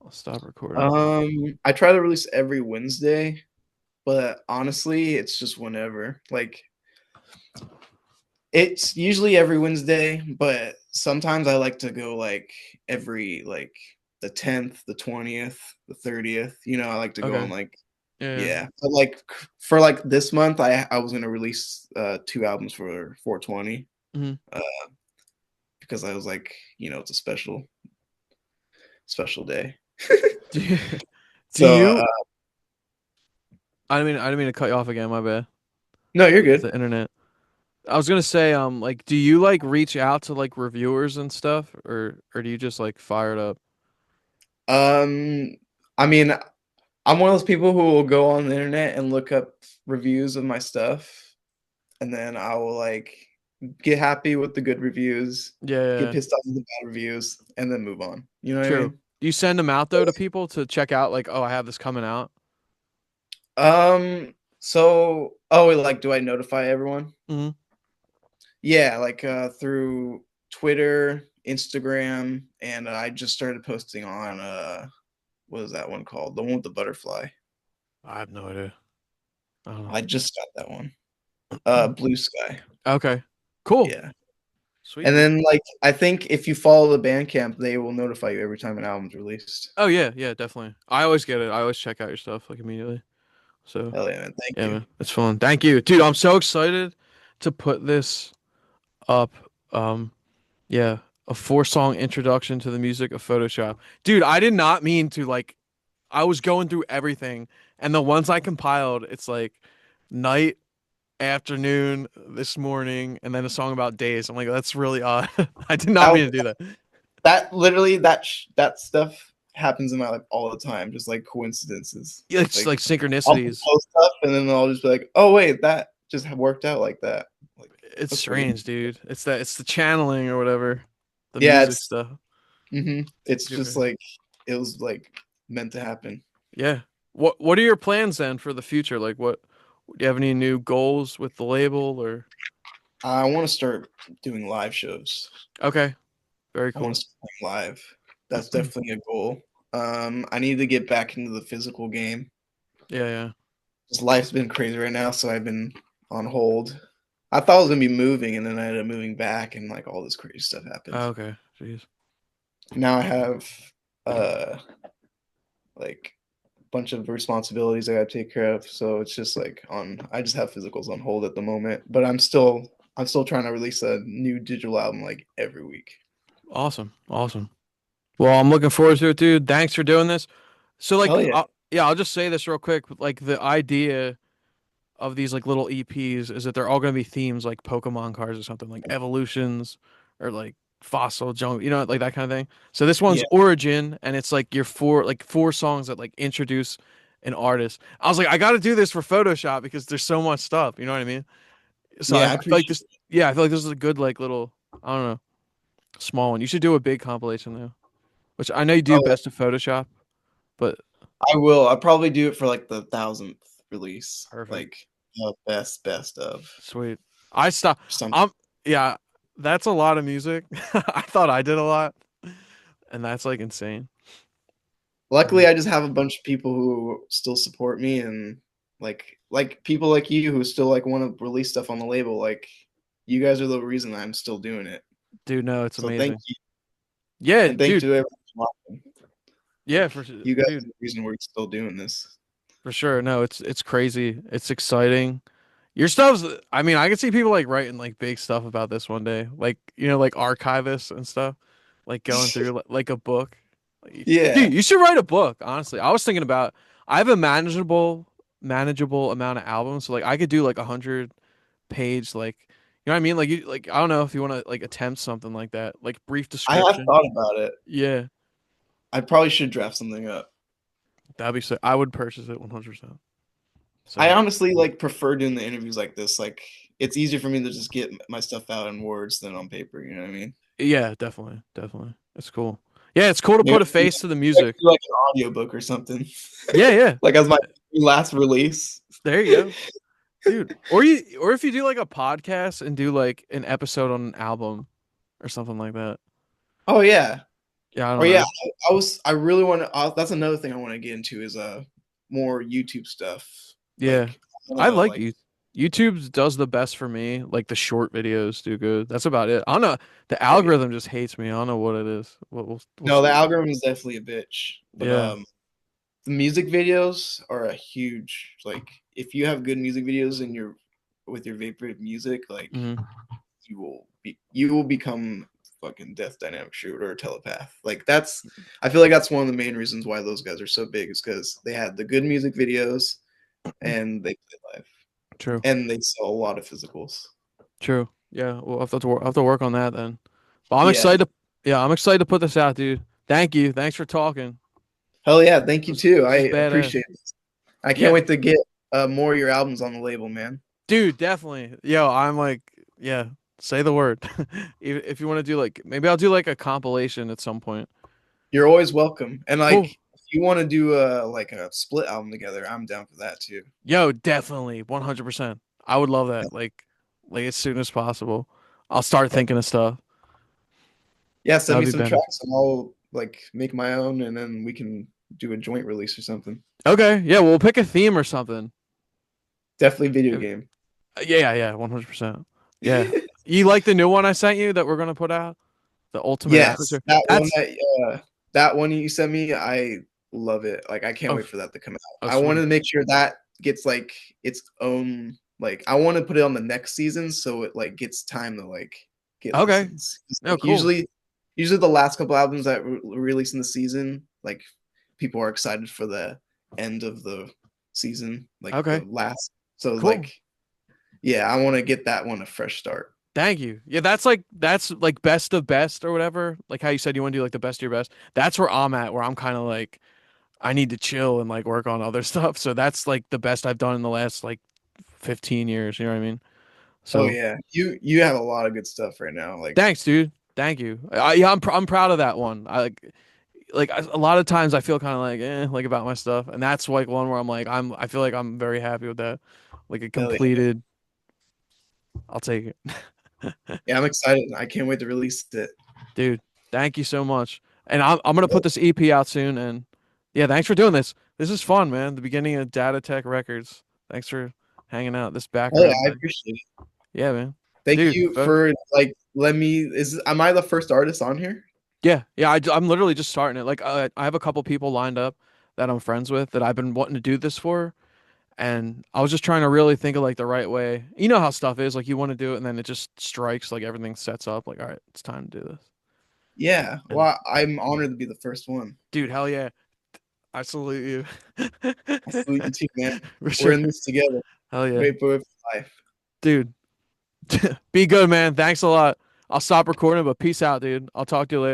Speaker 1: I'll stop recording.
Speaker 2: I try to release every Wednesday, but honestly, it's just whenever. Like it's usually every Wednesday, but sometimes I like to go like every like the 10th, the 20th, the 30th. You know, I like to go on
Speaker 1: Okay.
Speaker 2: like
Speaker 1: Yeah.
Speaker 2: yeah. But like for like this month I was gonna release 2 albums for 420
Speaker 1: Hmm.
Speaker 2: uh because I was like, it's a special day.
Speaker 1: Do you, do
Speaker 2: So
Speaker 1: you I didn't mean to cut you off again, my bad.
Speaker 2: no, you're
Speaker 1: It's
Speaker 2: good.
Speaker 1: the internet. I was gonna say, like, do you like reach out to like reviewers and stuff, or do you just like fire it up?
Speaker 2: Um I mean, I'm one of those people who will go on the internet and look up reviews of my stuff, and then I will like get happy with the good reviews,
Speaker 1: Yeah, yeah,
Speaker 2: get
Speaker 1: yeah.
Speaker 2: pissed off with the bad reviews, and then move on. You know what I
Speaker 1: True.
Speaker 2: mean?
Speaker 1: Do you send them out though to people to check out, like, oh, I have this coming out?
Speaker 2: Like, do I notify everyone?
Speaker 1: Hmm.
Speaker 2: Yeah, like through Twitter, Instagram, and I just started posting on what is that one called? The one with the butterfly.
Speaker 1: I have no idea. I don't know.
Speaker 2: I just got that one. Blue Sky.
Speaker 1: Okay. Cool.
Speaker 2: Yeah.
Speaker 1: Sweet,
Speaker 2: And
Speaker 1: dude.
Speaker 2: then like I think if you follow the Bandcamp, they will notify you every time an album's released.
Speaker 1: Oh yeah, yeah, definitely. I always get it. I always check out your stuff like immediately. So
Speaker 2: Hell yeah, man. Thank
Speaker 1: yeah,
Speaker 2: you.
Speaker 1: man, it's fun. Thank you, dude. I'm so excited to put this up. Yeah, a 4 song introduction to the music of Photoshop. Dude, I did not mean to like. I was going through everything, and the ones I compiled, it's like night, afternoon, this morning, and then a song about days. I'm like, that's really odd. I did not
Speaker 2: That
Speaker 1: mean to do that.
Speaker 2: that literally that stuff happens in my life all the time, just like coincidences.
Speaker 1: It's like
Speaker 2: Like I'll
Speaker 1: synchronicities.
Speaker 2: post stuff and then I'll just be like, "Oh wait, that just worked out like that." Like
Speaker 1: It's
Speaker 2: that's weird.
Speaker 1: strange, dude. It's the channeling or whatever. The
Speaker 2: Yeah,
Speaker 1: music
Speaker 2: it's
Speaker 1: stuff.
Speaker 2: it's just
Speaker 1: Super.
Speaker 2: like it was like meant to happen.
Speaker 1: Yeah. What are your plans then for the future? Like what do you have any new goals with the label or
Speaker 2: I want to start doing live shows.
Speaker 1: okay. Very
Speaker 2: I want
Speaker 1: cool.
Speaker 2: to start playing live. That's definitely a goal. I need to get back into the physical game.
Speaker 1: Yeah, yeah.
Speaker 2: Just life's been crazy right now, so I've been on hold. I thought I was gonna be moving, and then I ended up moving back, and like all this crazy stuff happened.
Speaker 1: Oh, okay. Jeez.
Speaker 2: Now I have uh like a bunch of responsibilities I gotta take care of. So it's just like on I just have physicals on hold at the moment. But I'm still trying to release a new digital album like every week.
Speaker 1: Awesome. Awesome. Well, I'm looking forward to it, dude. Thanks for doing this. So like
Speaker 2: Hell yeah.
Speaker 1: yeah, I'll just say this real quick. Like the idea of these like little EPs is that they're all gonna be themes like Pokemon cards or something like evolutions or like fossil jungle, like that kind of thing. So this one's
Speaker 2: Yeah,
Speaker 1: origin, and it's like your four songs that like introduce an artist. I was like, I got to do this for Photoshop because there's so much stuff. You know what I mean? So
Speaker 2: yeah,
Speaker 1: I
Speaker 2: I
Speaker 1: feel like
Speaker 2: appreciate
Speaker 1: this. Yeah, I feel like this is a good like little. I don't know, small one. You should do a big compilation though, which I know you do
Speaker 2: Oh,
Speaker 1: best of Photoshop, but
Speaker 2: I will. I'll probably do it for like the 1,000th release,
Speaker 1: perfect.
Speaker 2: like best of
Speaker 1: Sweet. I stop.
Speaker 2: some.
Speaker 1: I'm yeah, that's a lot of music. I thought I did a lot, and that's like insane.
Speaker 2: Luckily,
Speaker 1: Mhm.
Speaker 2: I just have a bunch of people who still support me and like people like you who still like want to release stuff on the label. Like you guys are the reason I'm still doing it.
Speaker 1: Dude, no, it's
Speaker 2: So thank
Speaker 1: amazing.
Speaker 2: you,
Speaker 1: Yeah,
Speaker 2: and thank
Speaker 1: dude.
Speaker 2: you to everyone watching.
Speaker 1: Yeah,
Speaker 2: Like
Speaker 1: for sure,
Speaker 2: you guys are
Speaker 1: dude,
Speaker 2: the reason we're still doing this.
Speaker 1: for sure. No, it's crazy. It's exciting. Your stuff's. I mean, I can see people like writing like big stuff about this one day, like like archivists and stuff, like going through like a book.
Speaker 2: Yeah,
Speaker 1: Dude, you should write a book. Honestly, I was thinking about. I have a manageable amount of albums, so like I could do like 100 page, like what I mean. Like you, like I don't know if you want to like attempt something like that, like brief
Speaker 2: I have
Speaker 1: description.
Speaker 2: thought about it.
Speaker 1: Yeah,
Speaker 2: I probably should draft something up.
Speaker 1: that'd be so. I would purchase it 100%.
Speaker 2: I
Speaker 1: So
Speaker 2: honestly like prefer doing the interviews like this. Like it's easier for me to just get my stuff out in words than on paper. You know what I mean?
Speaker 1: yeah, definitely, definitely, it's cool. Yeah, it's cool to
Speaker 2: Maybe
Speaker 1: put a
Speaker 2: I
Speaker 1: face to the
Speaker 2: should
Speaker 1: music.
Speaker 2: do like an audiobook or something.
Speaker 1: Yeah, yeah.
Speaker 2: Like as my last release.
Speaker 1: There you go, dude. Or if you do like a podcast and do like an episode on an album or something like that.
Speaker 2: Oh yeah.
Speaker 1: Yeah, I
Speaker 2: Oh
Speaker 1: don't
Speaker 2: yeah.
Speaker 1: know.
Speaker 2: I really want to. That's another thing I want to get into is more YouTube stuff.
Speaker 1: Yeah,
Speaker 2: Like
Speaker 1: I like
Speaker 2: like
Speaker 1: you. YouTube does the best for me. Like the short videos do good. That's about it. I don't know. The
Speaker 2: oh yeah.
Speaker 1: algorithm just hates me. I don't know what it is. We'll
Speaker 2: No, the
Speaker 1: see.
Speaker 2: algorithm is definitely a bitch. But
Speaker 1: Yeah.
Speaker 2: the music videos are a huge like if you have good music videos in your with your favorite music, like
Speaker 1: Hmm.
Speaker 2: you will become fucking death dynamic shooter or telepath. Like that's I feel like that's one of the main reasons why those guys are so big is because they had the good music videos and they play live
Speaker 1: True.
Speaker 2: and they sell a lot of physicals.
Speaker 1: True. Yeah. We'll have to work on that then. But I'm
Speaker 2: Yeah.
Speaker 1: excited to. Yeah, I'm excited to put this out, dude. Thank you. Thanks for talking.
Speaker 2: Hell yeah, thank you too.
Speaker 1: This
Speaker 2: I
Speaker 1: is badass.
Speaker 2: appreciate it. I can't
Speaker 1: Yeah,
Speaker 2: wait to get more of your albums on the label, man.
Speaker 1: dude. Definitely. Yo, I'm like, yeah. Say the word. If you want to do like, maybe I'll do like a compilation at some point.
Speaker 2: You're always welcome. And like
Speaker 1: Cool.
Speaker 2: if you want to do a split album together, I'm down for that too.
Speaker 1: Yo, definitely, 100%. I would love that. Like as soon as possible. I'll start thinking of stuff.
Speaker 2: Yeah,
Speaker 1: That
Speaker 2: send
Speaker 1: would
Speaker 2: me
Speaker 1: be
Speaker 2: some
Speaker 1: better.
Speaker 2: tracks and I'll like make my own and then we can do a joint release or something.
Speaker 1: Okay, yeah, we'll pick a theme or something.
Speaker 2: Definitely video
Speaker 1: If-
Speaker 2: game.
Speaker 1: yeah, yeah, 100%. Yeah. You like the new one I sent you that we're gonna put out? The Ultimate
Speaker 2: Yes,
Speaker 1: Aperture. That's
Speaker 2: that one you sent me, I love it. Like I can't
Speaker 1: oh,
Speaker 2: wait for that to come out.
Speaker 1: oh
Speaker 2: I wanted
Speaker 1: sweet.
Speaker 2: to make sure that gets like its own like I want to put it on the next season so it like gets time to like get
Speaker 1: Okay.
Speaker 2: listens.
Speaker 1: No,
Speaker 2: Like
Speaker 1: cool.
Speaker 2: usually the last couple albums that release in the season, like people are excited for the end of the season, like the
Speaker 1: Okay.
Speaker 2: last. So
Speaker 1: Cool.
Speaker 2: like yeah, I want to get that one a fresh start.
Speaker 1: Thank you. Yeah, that's like best of best or whatever. Like how you said you want to do like the best of your best. That's where I'm at, where I'm kind of like I need to chill and like work on other stuff. So that's like the best I've done in the last like 15 years. You know what I mean?
Speaker 2: Oh
Speaker 1: So
Speaker 2: yeah, you have a lot of good stuff right now. Like
Speaker 1: thanks, dude. Thank you. Yeah, I'm proud of that one. A lot of times I feel kind of like like about my stuff, and that's like one where I feel like I'm very happy with that. Like a
Speaker 2: hell yeah.
Speaker 1: completed. I'll take it,
Speaker 2: Yeah, I'm excited. I can't wait to release it.
Speaker 1: dude. Thank you so much. And I'm gonna put this EP out soon. And yeah, thanks for doing this. This is fun, man. The beginning of Data Tech Records. Thanks for hanging out. This
Speaker 2: Oh yeah,
Speaker 1: background
Speaker 2: I
Speaker 1: thing.
Speaker 2: appreciate it.
Speaker 1: Yeah, man.
Speaker 2: Thank
Speaker 1: Dude,
Speaker 2: you for like let me is am I the first artist on here?
Speaker 1: yeah, yeah. I'm literally just starting it. Like, I have a couple people lined up that I'm friends with that I've been wanting to do this for, and I was just trying to really think of like the right way. You know how stuff is. Like, you want to do it, and then it just strikes. Like everything sets up. Like, all right, it's time to do this.
Speaker 2: Yeah.
Speaker 1: And
Speaker 2: Well, I'm honored to be the first one.
Speaker 1: dude, hell yeah, I salute you.
Speaker 2: I salute you too, man.
Speaker 1: For
Speaker 2: We're
Speaker 1: sure.
Speaker 2: in this together.
Speaker 1: Hell yeah,
Speaker 2: Great boy for life.
Speaker 1: dude. Be good, man. Thanks a lot. I'll stop recording, but peace out, dude. I'll talk to you later.